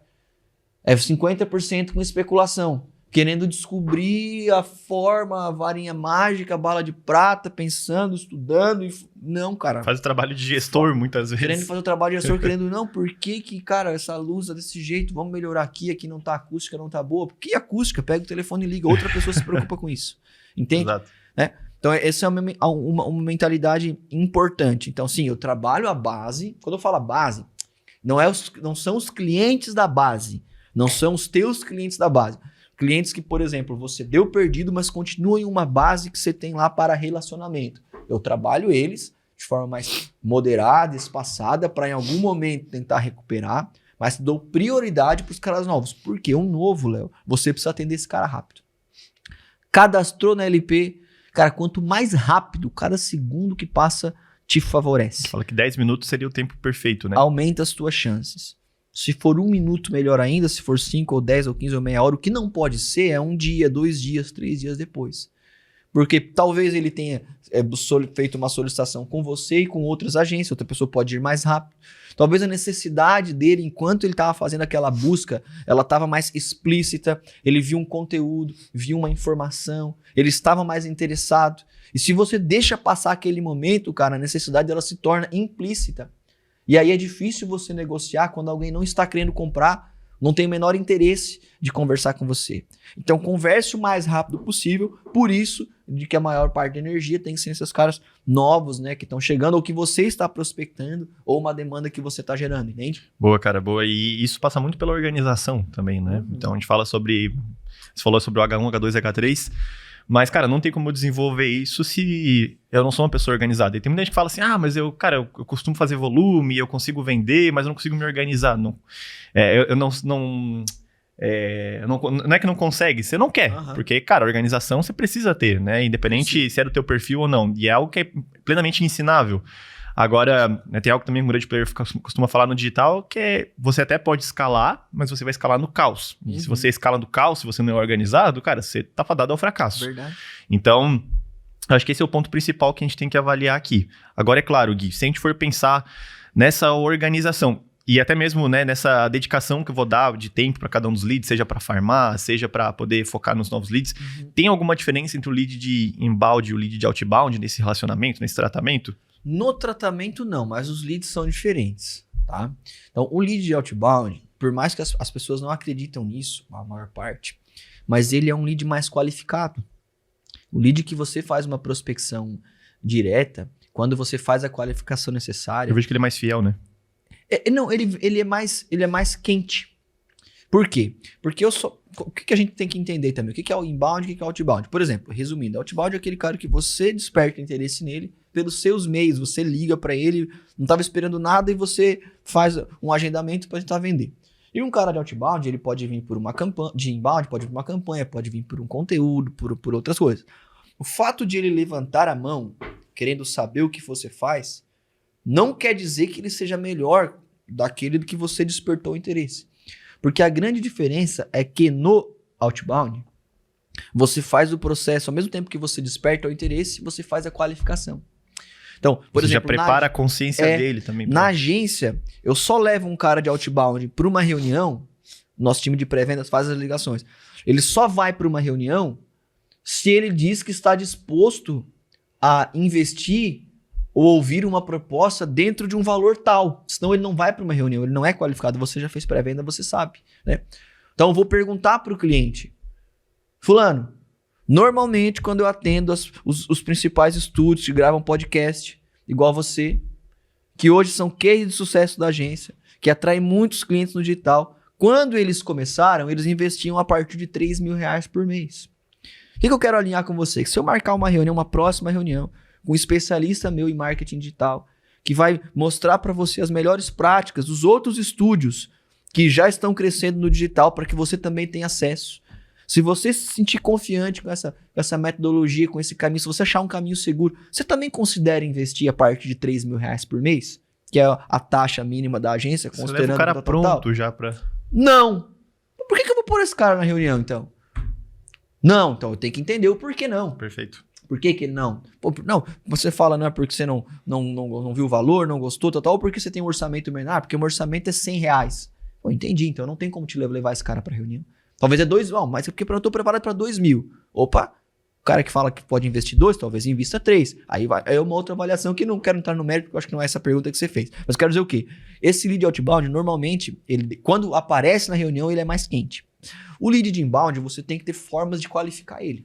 A: É 50% com especulação. Querendo descobrir a forma, a varinha mágica, a bala de prata, pensando, estudando. Não, cara.
B: Faz o trabalho de gestor muitas vezes.
A: Querendo fazer o trabalho de gestor, querendo, não, por que, cara, essa luz é desse jeito? Vamos melhorar aqui não tá acústica, não tá boa. Por que acústica? Pega o telefone e liga. Outra pessoa se preocupa com isso. Entende?
B: Exato.
A: Né? Então, essa é uma mentalidade importante. Então, sim, eu trabalho a base. Quando eu falo a base, não são os clientes da base. Não são os teus clientes da base. Clientes que, por exemplo, você deu perdido, mas continuam em uma base que você tem lá para relacionamento. Eu trabalho eles de forma mais moderada, espaçada, para em algum momento tentar recuperar, mas dou prioridade para os caras novos. Porque um novo, Léo, você precisa atender esse cara rápido. Cadastrou na LP, cara, quanto mais rápido, cada segundo que passa te favorece.
B: Fala que 10 minutos seria o tempo perfeito, né?
A: Aumenta as tuas chances. Se for 1 minuto, melhor ainda. Se for 5 ou 10 ou 15 ou meia hora, o que não pode ser é 1 dia, 2 dias, 3 dias depois. Porque talvez ele tenha feito uma solicitação com você e com outras agências. Outra pessoa pode ir mais rápido. Talvez a necessidade dele, enquanto ele estava fazendo aquela busca, ela estava mais explícita. Ele viu um conteúdo, viu uma informação. Ele estava mais interessado. E se você deixa passar aquele momento, cara, a necessidade dela se torna implícita. E aí é difícil você negociar quando alguém não está querendo comprar, não tem o menor interesse de conversar com você. Então converse o mais rápido possível, por isso de que a maior parte da energia tem que ser esses caras novos, né, que estão chegando ou que você está prospectando ou uma demanda que você está gerando, entende?
B: Boa, cara, boa. E isso passa muito pela organização também, né? Então a gente fala sobre, você falou sobre o H1, H2, H3, mas, cara, não tem como eu desenvolver isso se eu não sou uma pessoa organizada. E tem muita gente que fala assim, mas eu costumo fazer volume, eu consigo vender, mas eu não consigo me organizar. Não, não é que não consegue, você não quer. Porque, cara, organização você precisa ter, né? Independente se é do teu perfil ou não. E é algo que é plenamente ensinável. Agora, tem algo também que um grande player costuma falar no digital, que é você até pode escalar, mas você vai escalar no caos. E se você escala no caos, se você não é organizado, cara, você tá fadado ao fracasso.
A: Verdade.
B: Então, acho que esse é o ponto principal que a gente tem que avaliar aqui. Agora, é claro, Gui, se a gente for pensar nessa organização, e até mesmo, né, nessa dedicação que eu vou dar de tempo para cada um dos leads, seja para farmar, seja para poder focar nos novos leads, tem alguma diferença entre o lead de inbound e o lead de outbound nesse relacionamento, nesse tratamento?
A: No tratamento não, mas os leads são diferentes, tá? Então, o lead de outbound, por mais que as pessoas não acreditam nisso, a maior parte, mas ele é um lead mais qualificado. O lead que você faz uma prospecção direta, quando você faz a qualificação necessária...
B: Eu vejo que ele é mais fiel, né?
A: Não, ele é mais quente. Por quê? Porque o que a gente tem que entender também? O que é o inbound e o que é o outbound? Por exemplo, resumindo, outbound é aquele cara que você desperta interesse nele pelos seus meios, você liga para ele, não estava esperando nada e você faz um agendamento para tentar vender. E um cara de outbound, ele pode vir por uma campanha, de inbound, pode vir por uma campanha, pode vir por um conteúdo, por outras coisas. O fato de ele levantar a mão, querendo saber o que você faz, não quer dizer que ele seja melhor daquele do que você despertou o interesse. Porque a grande diferença é que no outbound, você faz o processo, ao mesmo tempo que você desperta o interesse, você faz a qualificação. Então, por exemplo,
B: já prepara a consciência dele também.
A: Na agência, eu só levo um cara de outbound para uma reunião, nosso time de pré-vendas faz as ligações. Ele só vai para uma reunião se ele diz que está disposto a investir ou ouvir uma proposta dentro de um valor tal. Senão ele não vai para uma reunião, ele não é qualificado. Você já fez pré-venda, você sabe, né? Então eu vou perguntar para o cliente, fulano, normalmente quando eu atendo os principais estúdios que gravam podcast, igual você, que hoje são case de sucesso da agência, que atraem muitos clientes no digital, quando eles começaram, eles investiam a partir de R$3.000 por mês. O que eu quero alinhar com você? Que se eu marcar uma reunião, uma próxima reunião, com um especialista meu em marketing digital, que vai mostrar para você as melhores práticas dos outros estúdios que já estão crescendo no digital para que você também tenha acesso. Se você se sentir confiante com essa metodologia, com esse caminho, se você achar um caminho seguro, você também considera investir a partir de R$3.000 por mês? Que é a taxa mínima da agência,
B: Você
A: considerando
B: leva o cara
A: total?
B: pronto já pra...
A: Não! Por que eu vou pôr esse cara na reunião, então? Não, então eu tenho que entender o porquê não.
B: Perfeito.
A: Por que não? Pô, não, você fala, não é porque você não viu o valor, não gostou, tal, ou porque você tem um orçamento menor, porque o meu orçamento é R$100. Pô, entendi, então não tem como te levar esse cara pra reunião. Talvez é 2 mil, mas é porque eu tô preparado pra 2.000. Opa, o cara que fala que pode investir 2, talvez invista 3. Aí é uma outra avaliação que não quero entrar no mérito, porque eu acho que não é essa pergunta que você fez. Mas quero dizer o quê? Esse lead outbound, normalmente, ele, quando aparece na reunião, ele é mais quente. O lead de inbound, você tem que ter formas de qualificar ele.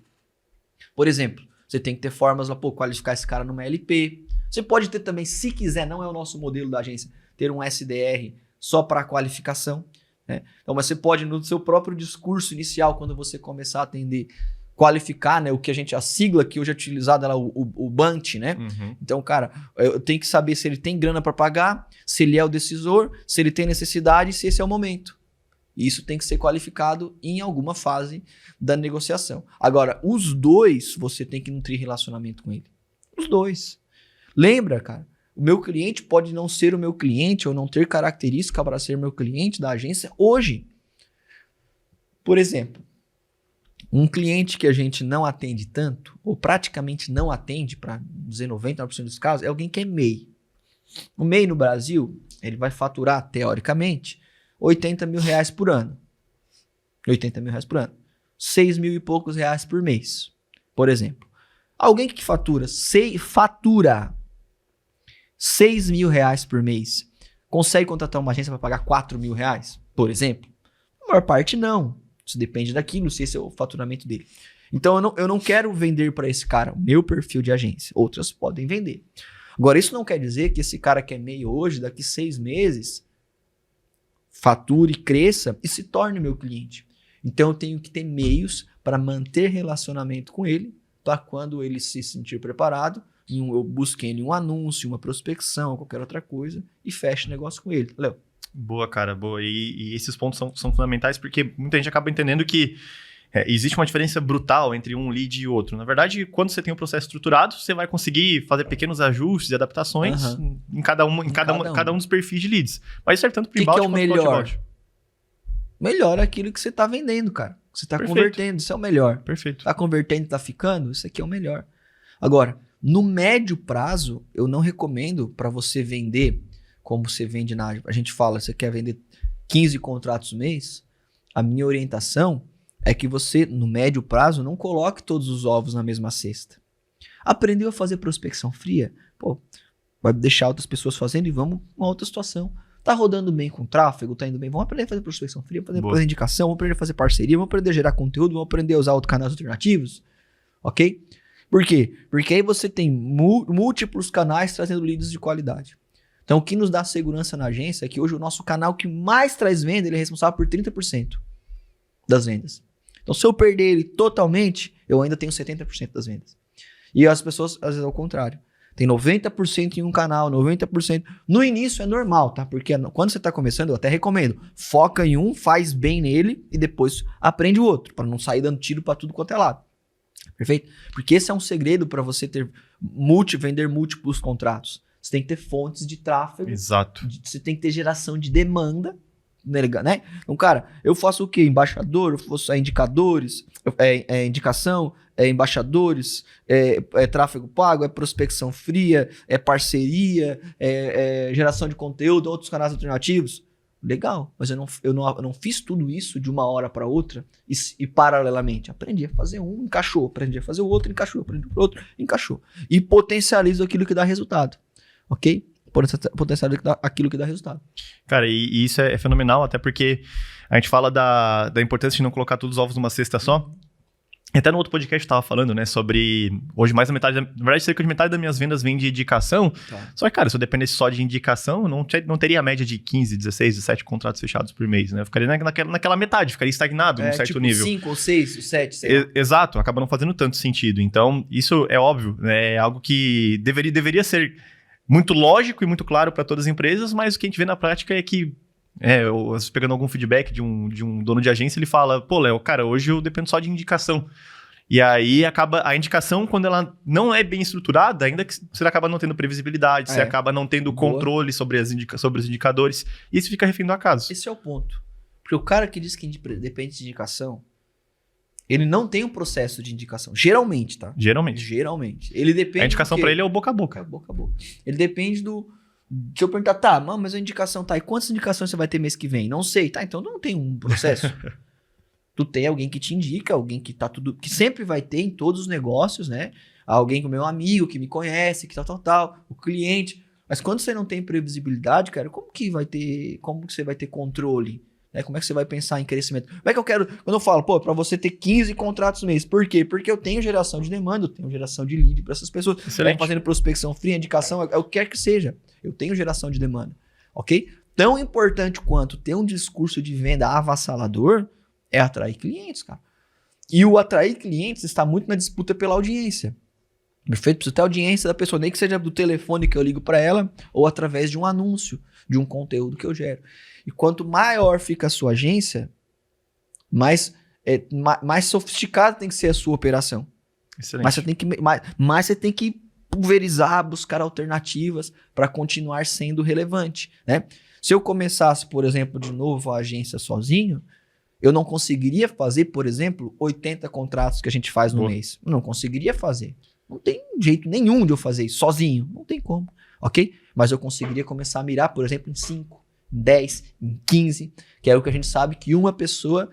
A: Por exemplo, você tem que ter formas lá, qualificar esse cara numa LP. Você pode ter também, se quiser, não é o nosso modelo da agência, ter um SDR só para qualificação. Né? Então, mas você pode, no seu próprio discurso inicial, quando você começar a atender, qualificar, né, a sigla que hoje é utilizada lá, o BANT, né?
B: Uhum.
A: Então, cara, eu tenho que saber se ele tem grana para pagar, se ele é o decisor, se ele tem necessidade, se esse é o momento. E isso tem que ser qualificado em alguma fase da negociação. Agora, os dois, você tem que nutrir relacionamento com ele. Os dois. Lembra, cara, o meu cliente pode não ser o meu cliente ou não ter característica para ser meu cliente da agência hoje. Por exemplo, um cliente que a gente não atende tanto, ou praticamente não atende, para dizer 99% dos casos, é alguém que é MEI. O MEI no Brasil, ele vai faturar, teoricamente, R$80 mil por ano. R$80 mil por ano. 6 mil e poucos reais por mês, por exemplo. Alguém que fatura 6 mil reais por mês, consegue contratar uma agência para pagar 4 mil reais, por exemplo? A maior parte não. Isso depende daquilo, se esse é o faturamento dele. Então eu não quero vender para esse cara o meu perfil de agência. Outras podem vender. Agora, isso não quer dizer que esse cara que é MEI hoje, daqui 6 meses, fature, cresça e se torne meu cliente. Então eu tenho que ter meios para manter relacionamento com ele, para quando ele se sentir preparado, eu busque ele um anúncio, uma prospecção, qualquer outra coisa e feche negócio com ele. Léo?
B: Boa, cara, boa. E esses pontos são fundamentais porque muita gente acaba entendendo que existe uma diferença brutal entre um lead e outro. Na verdade, quando você tem um processo estruturado, você vai conseguir fazer pequenos ajustes e adaptações em cada um dos perfis de leads. Mas isso é tanto para inbound
A: quanto
B: para outbound.
A: Melhor é aquilo que você está vendendo, cara. Que você está convertendo, isso é o melhor.
B: Perfeito.
A: Está convertendo, está ficando, isso aqui é o melhor. Agora, no médio prazo, eu não recomendo para você vender como você vende na... A gente fala, você quer vender 15 contratos no mês, a minha orientação é que você, no médio prazo, não coloque todos os ovos na mesma cesta. Aprendeu a fazer prospecção fria? Pô, vai deixar outras pessoas fazendo e vamos uma outra situação. Tá rodando bem com tráfego, tá indo bem, vamos aprender a fazer prospecção fria, vamos aprender a fazer indicação, vamos aprender a fazer parceria, vamos aprender a gerar conteúdo, vamos aprender a usar outros canais alternativos, ok? Por quê? Porque aí você tem múltiplos canais trazendo leads de qualidade. Então, o que nos dá segurança na agência é que hoje o nosso canal que mais traz venda, ele é responsável por 30% das vendas. Então, se eu perder ele totalmente, eu ainda tenho 70% das vendas. E as pessoas, às vezes, ao contrário. Tem 90% em um canal, 90%. No início é normal, tá? Porque quando você está começando, eu até recomendo. Foca em um, faz bem nele e depois aprende o outro, para não sair dando tiro para tudo quanto é lado. Perfeito? Porque esse é um segredo para você vender múltiplos contratos. Você tem que ter fontes de tráfego.
B: Exato.
A: Você tem que ter geração de demanda. Né? Então, cara, eu faço o quê? Embaixador, eu faço indicadores, indicação, embaixadores, tráfego pago, prospecção fria, parceria, geração de conteúdo, outros canais alternativos. Legal, mas eu não fiz tudo isso de uma hora para outra e paralelamente. Aprendi a fazer um, encaixou. Aprendi a fazer o outro, encaixou. Aprendi o outro, encaixou. E potencializo aquilo que dá resultado. Ok? Potencializa aquilo que dá resultado.
B: Cara, e isso é fenomenal, até porque a gente fala da importância de não colocar todos os ovos numa cesta só. E até no outro podcast eu estava falando, né, sobre... Hoje mais da metade, na verdade, cerca de metade das minhas vendas vem de indicação. Tá. Só que, cara, se eu dependesse só de indicação, eu não teria a média de 15, 16, 17 contratos fechados por mês, né? Eu ficaria naquela metade, ficaria estagnado num certo
A: tipo
B: nível.
A: 5 ou 6, ou 7, sei lá.
B: Exato, acaba não fazendo tanto sentido. Então, isso é óbvio, né? É algo que deveria ser muito lógico e muito claro para todas as empresas, mas o que a gente vê na prática é que Eu às vezes pegando algum feedback de um dono de agência, ele fala, pô, Léo, cara, hoje eu dependo só de indicação. E aí acaba a indicação, quando ela não é bem estruturada, ainda que você acaba não tendo previsibilidade, você acaba não tendo controle sobre os indicadores, e isso fica refém do acaso.
A: Esse é o ponto. Porque o cara que diz que depende de indicação, ele não tem um processo de indicação. Geralmente, tá? Geralmente. Ele depende.
B: A indicação pra ele é o boca a boca.
A: Boca a boca. Ele depende do. Deixa eu perguntar, tá, mas a indicação tá. E quantas indicações você vai ter mês que vem? Não sei, tá? Então não tem um processo. Tu tem alguém que te indica, alguém que tá tudo. Que sempre vai ter em todos os negócios, né? Alguém que é meu amigo, que me conhece, que tal. O cliente. Mas quando você não tem previsibilidade, cara, como que você vai ter controle? Né? Como é que você vai pensar em crescimento? Como é que eu quero... Quando eu falo, pô, pra você ter 15 contratos no mês. Por quê? Porque eu tenho geração de demanda, eu tenho geração de lead para essas pessoas.
B: Excelente.
A: Fazendo prospecção fria, indicação, é o que quer que seja. Eu tenho geração de demanda, ok? Tão importante quanto ter um discurso de venda avassalador é atrair clientes, cara. E o atrair clientes está muito na disputa pela audiência. Perfeito? Precisa ter audiência da pessoa, nem que seja do telefone que eu ligo para ela ou através de um anúncio, de um conteúdo que eu gero. E quanto maior fica a sua agência, mais sofisticada tem que ser a sua operação.
B: Excelente.
A: Mas você tem que pulverizar, buscar alternativas para continuar sendo relevante, né? Se eu começasse, por exemplo, de novo a agência sozinho, eu não conseguiria fazer, por exemplo, 80 contratos que a gente faz no mês. Não conseguiria fazer. Não tem jeito nenhum de eu fazer isso sozinho. Não tem como, ok? Mas eu conseguiria começar a mirar, por exemplo, em 5, em 10, em 15, que é o que a gente sabe que uma pessoa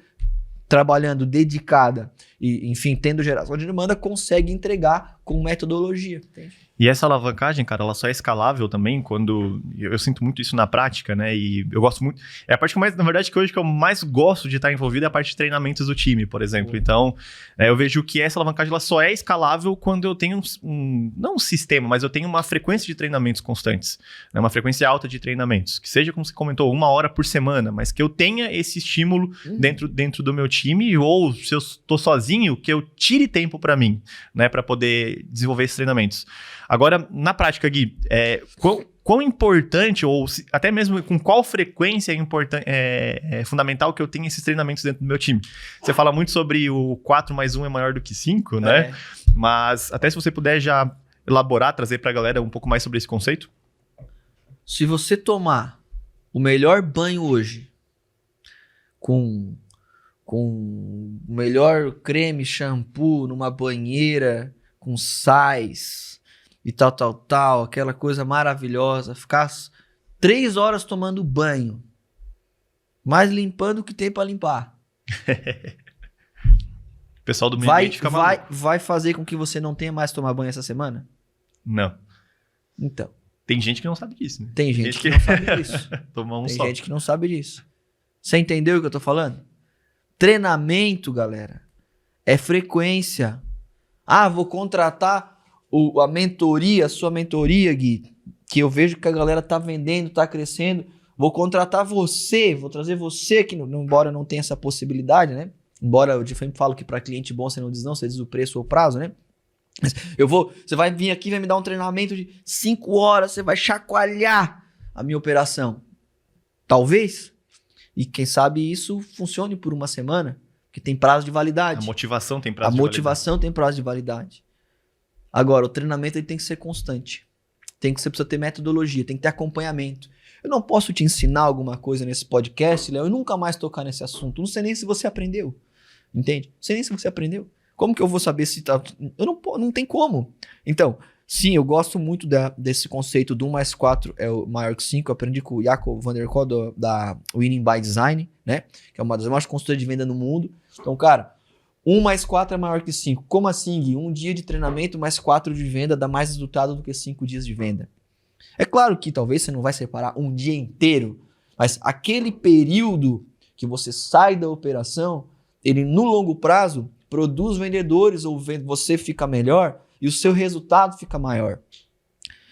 A: trabalhando dedicada e, enfim, tendo geração de demanda, consegue entregar com metodologia. Entende?
B: E essa alavancagem, cara, ela só é escalável também quando... Eu sinto muito isso na prática, né? E eu gosto muito... É a parte que na verdade, que hoje que eu mais gosto de estar envolvido é a parte de treinamentos do time, por exemplo. Então, eu vejo que essa alavancagem ela só é escalável quando eu tenho não um sistema, mas eu tenho uma frequência de treinamentos constantes. Né? Uma frequência alta de treinamentos. Que seja, como você comentou, 1 hora por semana, mas que eu tenha esse estímulo dentro do meu time, ou se eu estou sozinho, que eu tire tempo para mim, né? Para poder desenvolver esses treinamentos. Agora, na prática, Gui, quão importante, ou até mesmo com qual frequência é fundamental que eu tenha esses treinamentos dentro do meu time? Você fala muito sobre o 4 mais 1 é maior do que 5, né? Mas até se você puder já elaborar, trazer para a galera um pouco mais sobre esse conceito.
A: Se você tomar o melhor banho hoje, com o melhor creme, shampoo, numa banheira, com sais... e tal, aquela coisa maravilhosa, ficar 3 horas tomando banho, mais limpando o que tem pra limpar.
B: O pessoal do meio ambiente fica maluco.
A: Vai fazer com que você não tenha mais que tomar banho essa semana?
B: Não.
A: Então.
B: Tem gente que não sabe disso, né?
A: Tem gente que não sabe disso.
B: Tomar
A: tem gente que não sabe disso. Você entendeu o que eu tô falando? Treinamento, galera, é frequência. Ah, vou contratar a mentoria, a sua mentoria, Gui, que eu vejo que a galera tá vendendo, tá crescendo, vou contratar você, vou trazer você, que embora não tenha essa possibilidade, né? Embora eu sempre falo que para cliente bom você não diz não, você diz o preço ou o prazo, né? Mas você vai vir aqui, vai me dar um treinamento de 5 horas, você vai chacoalhar a minha operação. Talvez. E quem sabe isso funcione por 1 semana, que tem prazo de validade.
B: A motivação tem prazo de validade.
A: A motivação tem prazo de validade. Agora, o treinamento ele tem que ser constante. Você precisa ter metodologia, tem que ter acompanhamento. Eu não posso te ensinar alguma coisa nesse podcast, Léo, e nunca mais tocar nesse assunto. Não sei nem se você aprendeu. Entende? Não sei nem se você aprendeu. Como que eu vou saber se tá... Não tem como. Então, sim, eu gosto muito desse conceito do 1 mais 4 é o maior que 5. Eu aprendi com o Jacob van der Kolk da Winning by Design, né? Que é uma das maiores consultoras de venda no mundo. Então, cara, 1 mais 4 é maior que 5. Como assim, Gui? 1 dia de treinamento mais 4 de venda dá mais resultado do que 5 dias de venda. É claro que talvez você não vai separar um dia inteiro, mas aquele período que você sai da operação, ele no longo prazo produz vendedores ou você fica melhor e o seu resultado fica maior.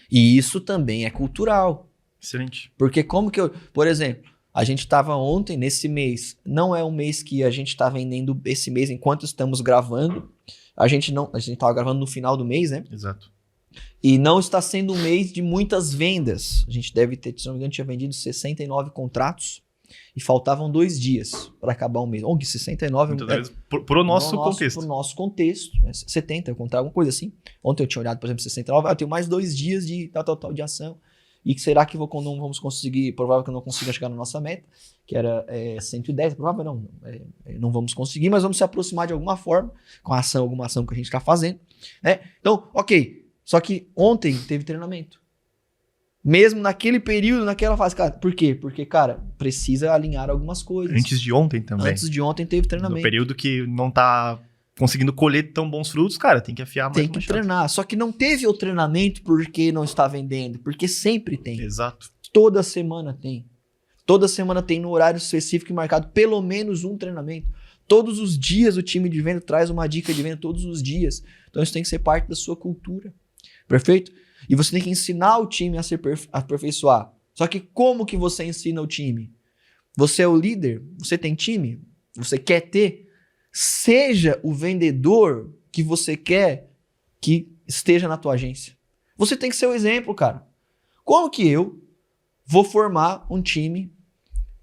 A: E isso também é cultural.
B: Excelente.
A: Porque como que por exemplo, a gente estava ontem, nesse mês, não é um mês que a gente está vendendo esse mês enquanto estamos gravando. A gente estava gravando no final do mês, né?
B: Exato.
A: E não está sendo um mês de muitas vendas. A gente deve ter, se não me engano, tinha vendido 69 contratos. e faltavam 2 dias para acabar o mês. ONG 69...
B: Muitas vezes, pro nosso contexto.
A: Pro nosso contexto. 70, eu encontrar alguma coisa assim. Ontem eu tinha olhado, por exemplo, 69, eu tenho mais 2 dias de tal de ação. E será que não vamos conseguir, provável que eu não consiga chegar na nossa meta, que era 110, provável não, não vamos conseguir, mas vamos se aproximar de alguma forma, com alguma ação que a gente está fazendo. Né? Então, ok, só que ontem teve treinamento. Mesmo naquele período, naquela fase. Cara, por quê? Porque, cara, precisa alinhar algumas coisas.
B: Antes de ontem também.
A: Antes de ontem teve treinamento.
B: No período que não tá conseguindo colher tão bons frutos, cara, tem que afiar mais.
A: Tem que treinar. Só que não teve o treinamento porque não está vendendo. Porque sempre tem.
B: Exato.
A: Toda semana tem. Toda semana tem no horário específico e marcado pelo menos um treinamento. Todos os dias o time de venda traz uma dica de venda todos os dias. Então isso tem que ser parte da sua cultura. Perfeito? E você tem que ensinar o time a se aperfeiçoar. Só que como que você ensina o time? Você é o líder? Você tem time? Você quer ter? Seja o vendedor que você quer que esteja na tua agência. Você tem que ser o exemplo, cara. Como que eu vou formar um time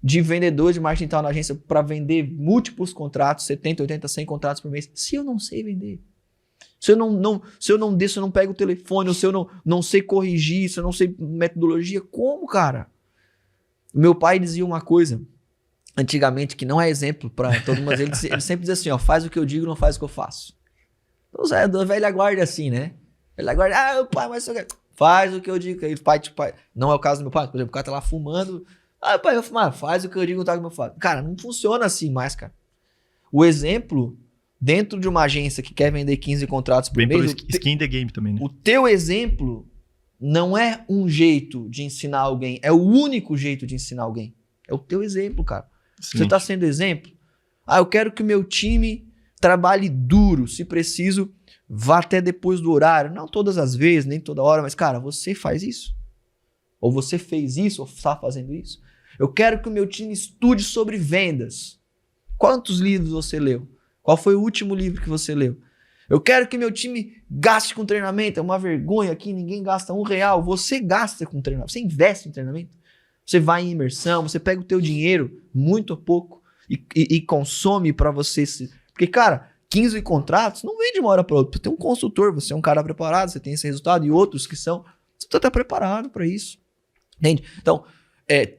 A: de vendedores de marketing digital na agência para vender múltiplos contratos, 70, 80, 100 contratos por mês, se eu não sei vender? Se eu não pego o telefone, ou se eu não sei corrigir, se eu não sei metodologia, como, cara? Meu pai dizia uma coisa, antigamente, que não é exemplo para todo mundo, mas ele sempre dizia assim, ó, faz o que eu digo, não faz o que eu faço. Então, é da velha guarda assim, né? Velha guarda, pai, mas faz o que eu digo. Aí, pai, não é o caso do meu pai, por exemplo, o cara tá lá fumando, pai, eu vou fumar, faz o que eu digo, não tá com o meu fato. Cara, não funciona assim mais, cara. O exemplo... Dentro de uma agência que quer vender 15 contratos por mês...
B: Skin in the game também, né?
A: O teu exemplo não é um jeito de ensinar alguém. É o único jeito de ensinar alguém. É o teu exemplo, cara.
B: Sim.
A: Você está sendo exemplo? Eu quero que o meu time trabalhe duro. Se preciso, vá até depois do horário. Não todas as vezes, nem toda hora. Mas, cara, você faz isso? Ou você fez isso? Ou está fazendo isso? Eu quero que o meu time estude sobre vendas. Quantos livros você leu? Qual foi o último livro que você leu? Eu quero que meu time gaste com treinamento. É uma vergonha aqui, ninguém gasta R$1. Você gasta com treinamento, você investe em treinamento. Você vai em imersão, você pega o teu dinheiro, muito ou pouco, e consome para você. Porque, cara, 15 contratos não vem de uma hora para outra. Você tem um consultor, você é um cara preparado, você tem esse resultado, e outros que são. Você precisa estar preparado para isso. Entende? Então,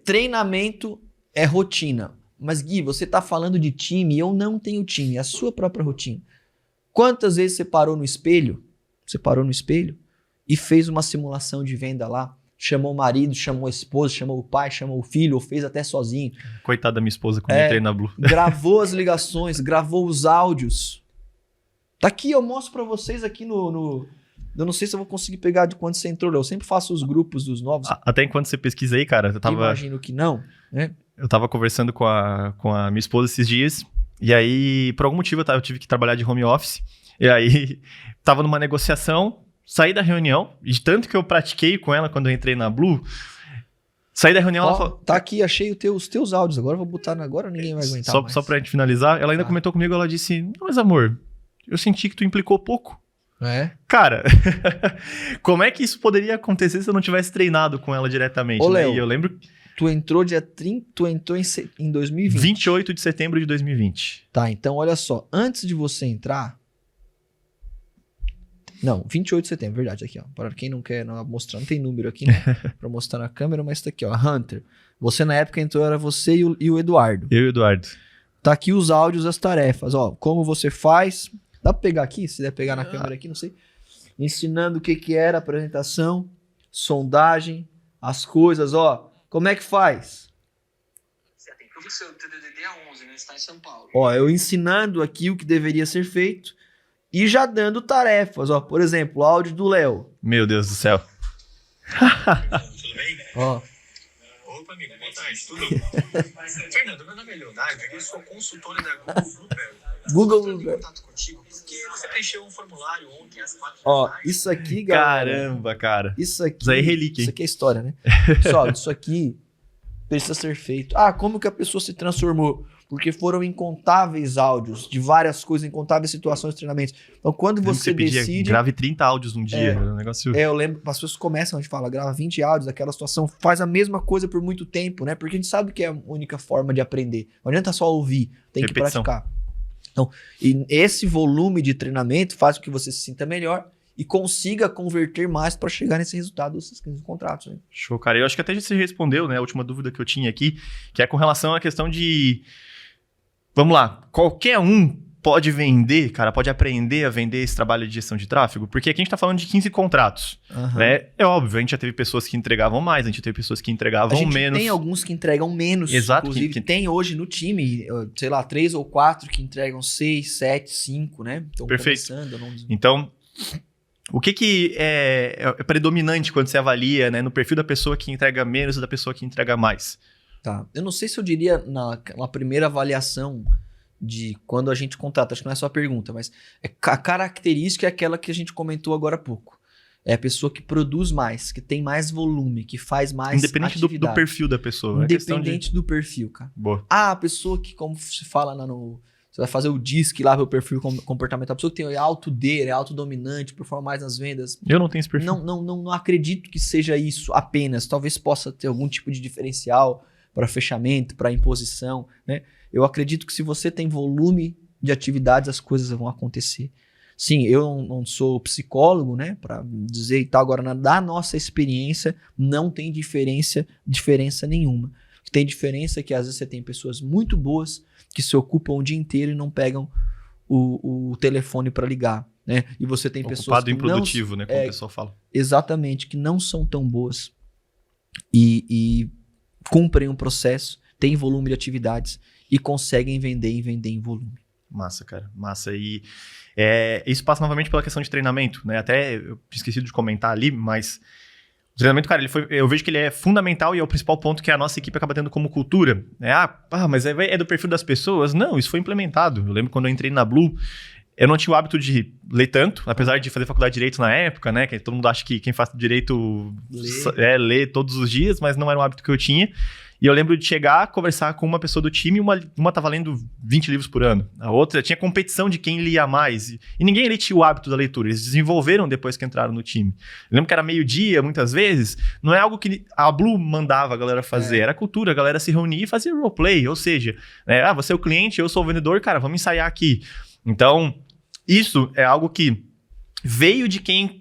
A: treinamento é rotina. Mas, Gui, você está falando de time, eu não tenho time, é a sua própria rotina. Quantas vezes você parou no espelho e fez uma simulação de venda lá, chamou o marido, chamou a esposa, chamou o pai, chamou o filho, ou fez até sozinho.
B: Coitada da minha esposa quando entrei na Blue.
A: Gravou as ligações, gravou os áudios. Tá aqui, eu mostro para vocês aqui no... Eu não sei se eu vou conseguir pegar de quando você entrou, eu sempre faço os grupos dos novos.
B: Até enquanto você pesquisa aí, cara,
A: Imagino que não, né?
B: Eu tava conversando com a minha esposa esses dias, e aí, por algum motivo, eu tive que trabalhar de home office, e aí, tava numa negociação, saí da reunião, e de tanto que eu pratiquei com ela quando eu entrei na Blue, saí da reunião, ela falou...
A: Tá aqui, achei os teus áudios, agora eu vou botar agora, ninguém vai aguentar mais.
B: Só pra gente finalizar, ela ainda comentou comigo, ela disse, não, mas amor, eu senti que tu implicou pouco. Cara, como é que isso poderia acontecer se eu não tivesse treinado com ela diretamente?
A: Ô, Léo,
B: né? E eu lembro...
A: Tu entrou dia 30, tu entrou em 2020.
B: 28 de setembro de 2020.
A: Tá, então olha só, antes de você entrar... Não, 28 de setembro, verdade, aqui ó. Para quem não quer mostrar, não tem número aqui, né? Pra mostrar na câmera, mas tá aqui ó, Hunter. Você na época entrou, era você e o Eduardo.
B: Eu e o Eduardo.
A: Tá aqui os áudios, as tarefas, ó. Como você faz... Dá pra pegar aqui? Se der pegar na câmera aqui, não sei. Ensinando o que era a apresentação, sondagem, as coisas, ó. Como é que faz? Você tem que o TDD é 11, né? Você está em São Paulo. Ó, eu ensinando aqui o que deveria ser feito e já dando tarefas, ó. Por exemplo, o áudio do Léo.
B: Meu Deus do céu.
C: Tudo bem?
A: Ó.
C: Opa, amigo, boa tarde, tudo? Fernando, meu nome é Leonardo, eu sou consultor da Google Bluebird. Eu contato contigo porque você preencheu um formulário ontem às 4
A: Ó, isso aqui, galera.
B: Caramba, cara.
A: Isso aqui.
B: Isso aí é relíquia, hein?
A: Isso aqui é história, né? Pessoal, isso aqui precisa ser feito. Como que a pessoa se transformou? porque foram incontáveis áudios de várias coisas, incontáveis situações de treinamentos. Então, quando você decide...
B: Grave 30 áudios num dia. É um negócio...
A: eu lembro, as pessoas começam, a gente fala, grava 20 áudios daquela situação, faz a mesma coisa por muito tempo, né? Porque a gente sabe que é a única forma de aprender. Não adianta só ouvir, tem
B: Repetição.
A: que praticar. Então, e esse volume de treinamento faz com que você se sinta melhor e consiga converter mais para chegar nesse resultado desses 15 contratos. Né?
B: Show, cara. Eu acho que até você respondeu, né? A última dúvida que eu tinha aqui, que é com relação à questão de... Vamos lá. Qualquer um pode vender, cara, pode aprender a vender esse trabalho de gestão de tráfego? Porque aqui a gente tá falando de 15 contratos, né? É óbvio, a gente já teve pessoas que entregavam mais, a gente teve pessoas que entregavam menos.
A: Tem alguns que entregam menos.
B: Exato.
A: Inclusive, tem hoje no time, sei lá, 3 ou 4 que entregam 6, 7, 5, né? Estão
B: perfeito.
A: Não...
B: Então... O que é predominante quando você avalia, né, no perfil da pessoa que entrega menos e da pessoa que entrega mais?
A: Tá. Eu não sei se eu diria na primeira avaliação de quando a gente contrata, acho que não é só a pergunta, mas a característica é aquela que a gente comentou agora há pouco. É a pessoa que produz mais, que tem mais volume, que faz mais
B: independente do perfil da pessoa.
A: Independente do perfil, cara.
B: Boa.
A: A pessoa que, como se fala no... Você vai fazer o DISC lá, o perfil comportamental. A pessoa que tem alto D, é autodominante, performa mais nas vendas.
B: Eu não tenho esse perfil.
A: Não acredito que seja isso apenas. Talvez possa ter algum tipo de diferencial para fechamento, para imposição. Né? Eu acredito que se você tem volume de atividades, as coisas vão acontecer. Sim, eu não sou psicólogo, né, para dizer e tal. Agora, da nossa experiência, não tem diferença nenhuma. O que tem diferença é que às vezes você tem pessoas muito boas que se ocupam o dia inteiro e não pegam o telefone para ligar, né? E você tem pessoas
B: ocupado
A: que
B: improdutivo, né? Como o pessoal fala.
A: Exatamente, que não são tão boas e cumprem um processo, têm volume de atividades e conseguem vender e vender em volume.
B: Massa, cara, massa. E isso passa novamente pela questão de treinamento, né? Até eu esqueci de comentar ali, mas... O treinamento, cara, eu vejo que ele é fundamental e é o principal ponto que a nossa equipe acaba tendo como cultura. Mas é do perfil das pessoas? Não, isso foi implementado. Eu lembro quando eu entrei na Blue, eu não tinha o hábito de ler tanto, apesar de fazer faculdade de Direito na época, né? Que todo mundo acha que quem faz Direito lê todos os dias, mas não era um hábito que eu tinha. E eu lembro de chegar, conversar com uma pessoa do time, uma tava lendo 20 livros por ano. A outra tinha competição de quem lia mais. E ninguém ali tinha o hábito da leitura. Eles desenvolveram depois que entraram no time. Eu lembro que era meio-dia, muitas vezes. Não é algo que a Blue mandava a galera fazer. Era cultura. A galera se reunia e fazia roleplay. Ou seja, né, você é o cliente, eu sou o vendedor. Cara, vamos ensaiar aqui. Então, isso é algo que veio de quem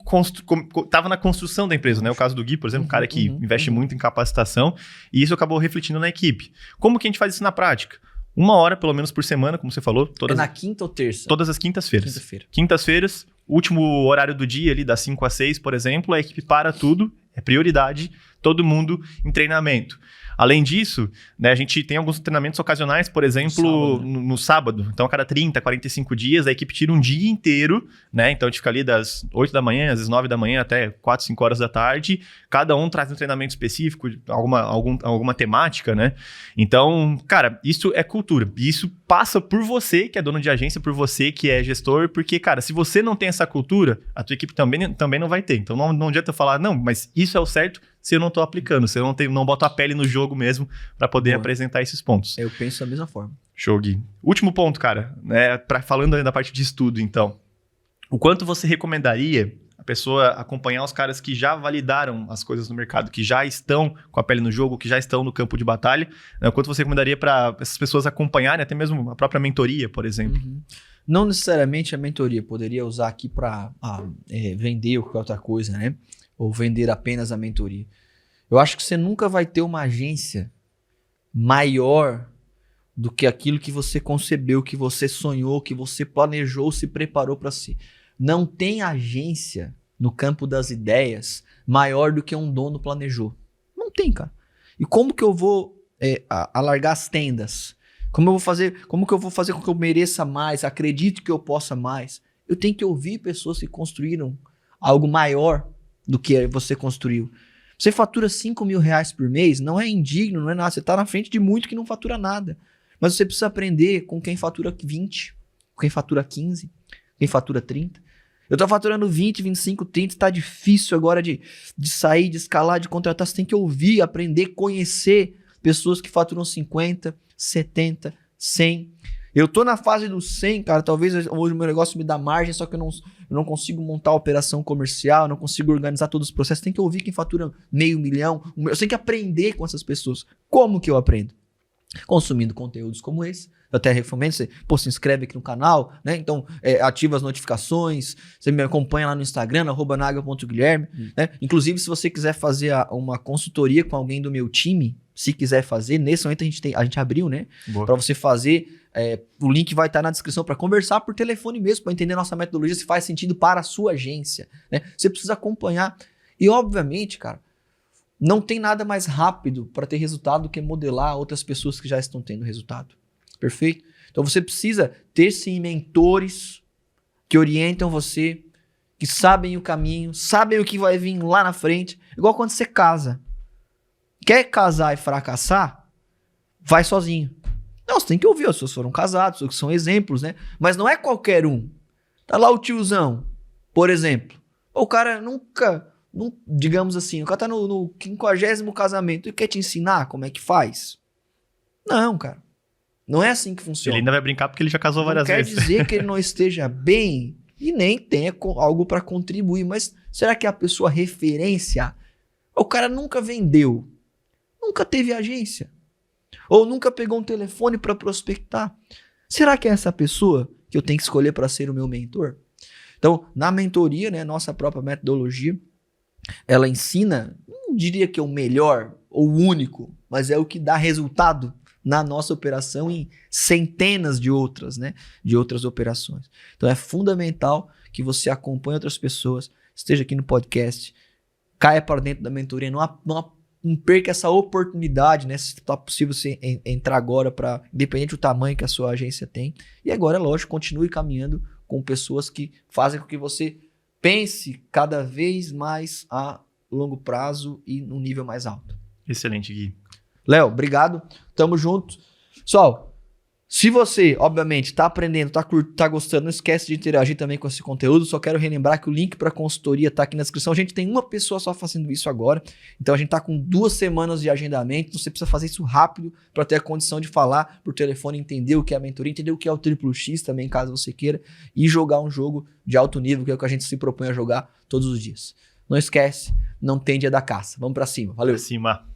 B: estava na construção da empresa, né? O caso do Gui, por exemplo, um cara que investe muito em capacitação, e isso acabou refletindo na equipe. Como que a gente faz isso na prática? 1 hora, pelo menos, por semana, como você falou.
A: Na quinta ou terça?
B: Todas as quintas-feiras. Quintas-feiras, último horário do dia, ali das 5 às 6, por exemplo, a equipe para tudo, é prioridade, todo mundo em treinamento. Além disso, né, a gente tem alguns treinamentos ocasionais, por exemplo, no sábado. Então, a cada 30, 45 dias, a equipe tira um dia inteiro, né? Então, a gente fica ali das 8 da manhã, às vezes 9 da manhã, até 4, 5 horas da tarde. Cada um traz um treinamento específico, alguma temática, né? Então, cara, isso é cultura. E isso passa por você, que é dono de agência, por você, que é gestor, porque, cara, se você não tem essa cultura, a tua equipe também não vai ter. Então, não adianta eu falar, não, mas isso é o certo, se eu não estou aplicando, se eu não boto a pele no jogo mesmo para poder apresentar esses pontos.
A: Eu penso da mesma forma.
B: Show, Gui. Último ponto, cara, né? Falando da parte de estudo, então. O quanto você recomendaria a pessoa acompanhar os caras que já validaram as coisas no mercado, que já estão com a pele no jogo, que já estão no campo de batalha? Né? O quanto você recomendaria para essas pessoas acompanharem, até mesmo a própria mentoria, por exemplo?
A: Não necessariamente a mentoria. Poderia usar aqui para vender ou qualquer outra coisa, né? Ou vender apenas a mentoria. Eu acho que você nunca vai ter uma agência maior do que aquilo que você concebeu, que você sonhou, que você planejou, se preparou para si. Não tem agência no campo das ideias maior do que um dono planejou. Não tem, cara. E como que eu vou alargar as tendas? Como que eu vou fazer com que eu mereça mais, acredite que eu possa mais? Eu tenho que ouvir pessoas que construíram algo maior do que você construiu. Você fatura 5 mil reais por mês, não é indigno, não é nada. Você está na frente de muito que não fatura nada. Mas você precisa aprender com quem fatura 20, com quem fatura 15, quem fatura 30. Eu estou faturando 20, 25, 30, está difícil agora de sair, de escalar, de contratar. Você tem que ouvir, aprender, conhecer pessoas que faturam 50, 70, 100. Eu tô na fase do 100, cara, talvez hoje o meu negócio me dá margem, só que eu não consigo montar a operação comercial, não consigo organizar todos os processos. Tem que ouvir quem fatura 500 mil, eu tenho que aprender com essas pessoas. Como que eu aprendo? Consumindo conteúdos como esse. Eu até recomendo você, se inscreve aqui no canal, né? Então, ativa as notificações, você me acompanha lá no Instagram, @naga.guilherme, né? Inclusive, se você quiser fazer uma consultoria com alguém do meu time, se quiser fazer, nesse momento a gente abriu, né? Para você fazer, o link vai estar na descrição para conversar por telefone mesmo, para entender nossa metodologia, se faz sentido para a sua agência, né? Você precisa acompanhar. E, obviamente, cara, não tem nada mais rápido para ter resultado do que modelar outras pessoas que já estão tendo resultado. Perfeito? Então você precisa ter sim mentores que orientam você, que sabem o caminho, sabem o que vai vir lá na frente. Igual quando você casa. Quer casar e fracassar? Vai sozinho. Não, você tem que ouvir, as pessoas foram casadas, que são exemplos, né? Mas não é qualquer um. Tá lá o tiozão, por exemplo. O cara nunca, digamos assim, o cara tá no 50º casamento e quer te ensinar como é que faz? Não, cara. Não é assim que funciona.
B: Ele ainda vai brincar porque ele já casou várias vezes.
A: Não quer dizer que ele não esteja bem e nem tenha algo para contribuir. Mas será que é a pessoa referência? O cara nunca vendeu. Nunca teve agência. Ou nunca pegou um telefone para prospectar. Será que é essa pessoa que eu tenho que escolher para ser o meu mentor? Então, na mentoria, né, nossa própria metodologia, ela ensina, não diria que é o melhor ou o único, mas é o que dá resultado na nossa operação e em centenas de outras, né? De outras operações. Então é fundamental que você acompanhe outras pessoas, esteja aqui no podcast, caia para dentro da mentoria, não perca essa oportunidade, né? Se está possível você entrar agora, independente do tamanho que a sua agência tem. E agora, lógico, continue caminhando com pessoas que fazem com que você pense cada vez mais a longo prazo e num nível mais alto.
B: Excelente, Gui.
A: Léo, obrigado. Tamo junto. Pessoal, se você, obviamente, tá aprendendo, tá gostando, não esquece de interagir também com esse conteúdo. Só quero relembrar que o link para consultoria tá aqui na descrição. A gente tem uma pessoa só fazendo isso agora. Então a gente tá com 2 semanas de agendamento. Então você precisa fazer isso rápido para ter a condição de falar por telefone, entender o que é a mentoria, entender o que é o Triplo X também, caso você queira, e jogar um jogo de alto nível, que é o que a gente se propõe a jogar todos os dias. Não esquece, não tem dia da caça. Vamos para cima. Valeu.
B: Pra cima.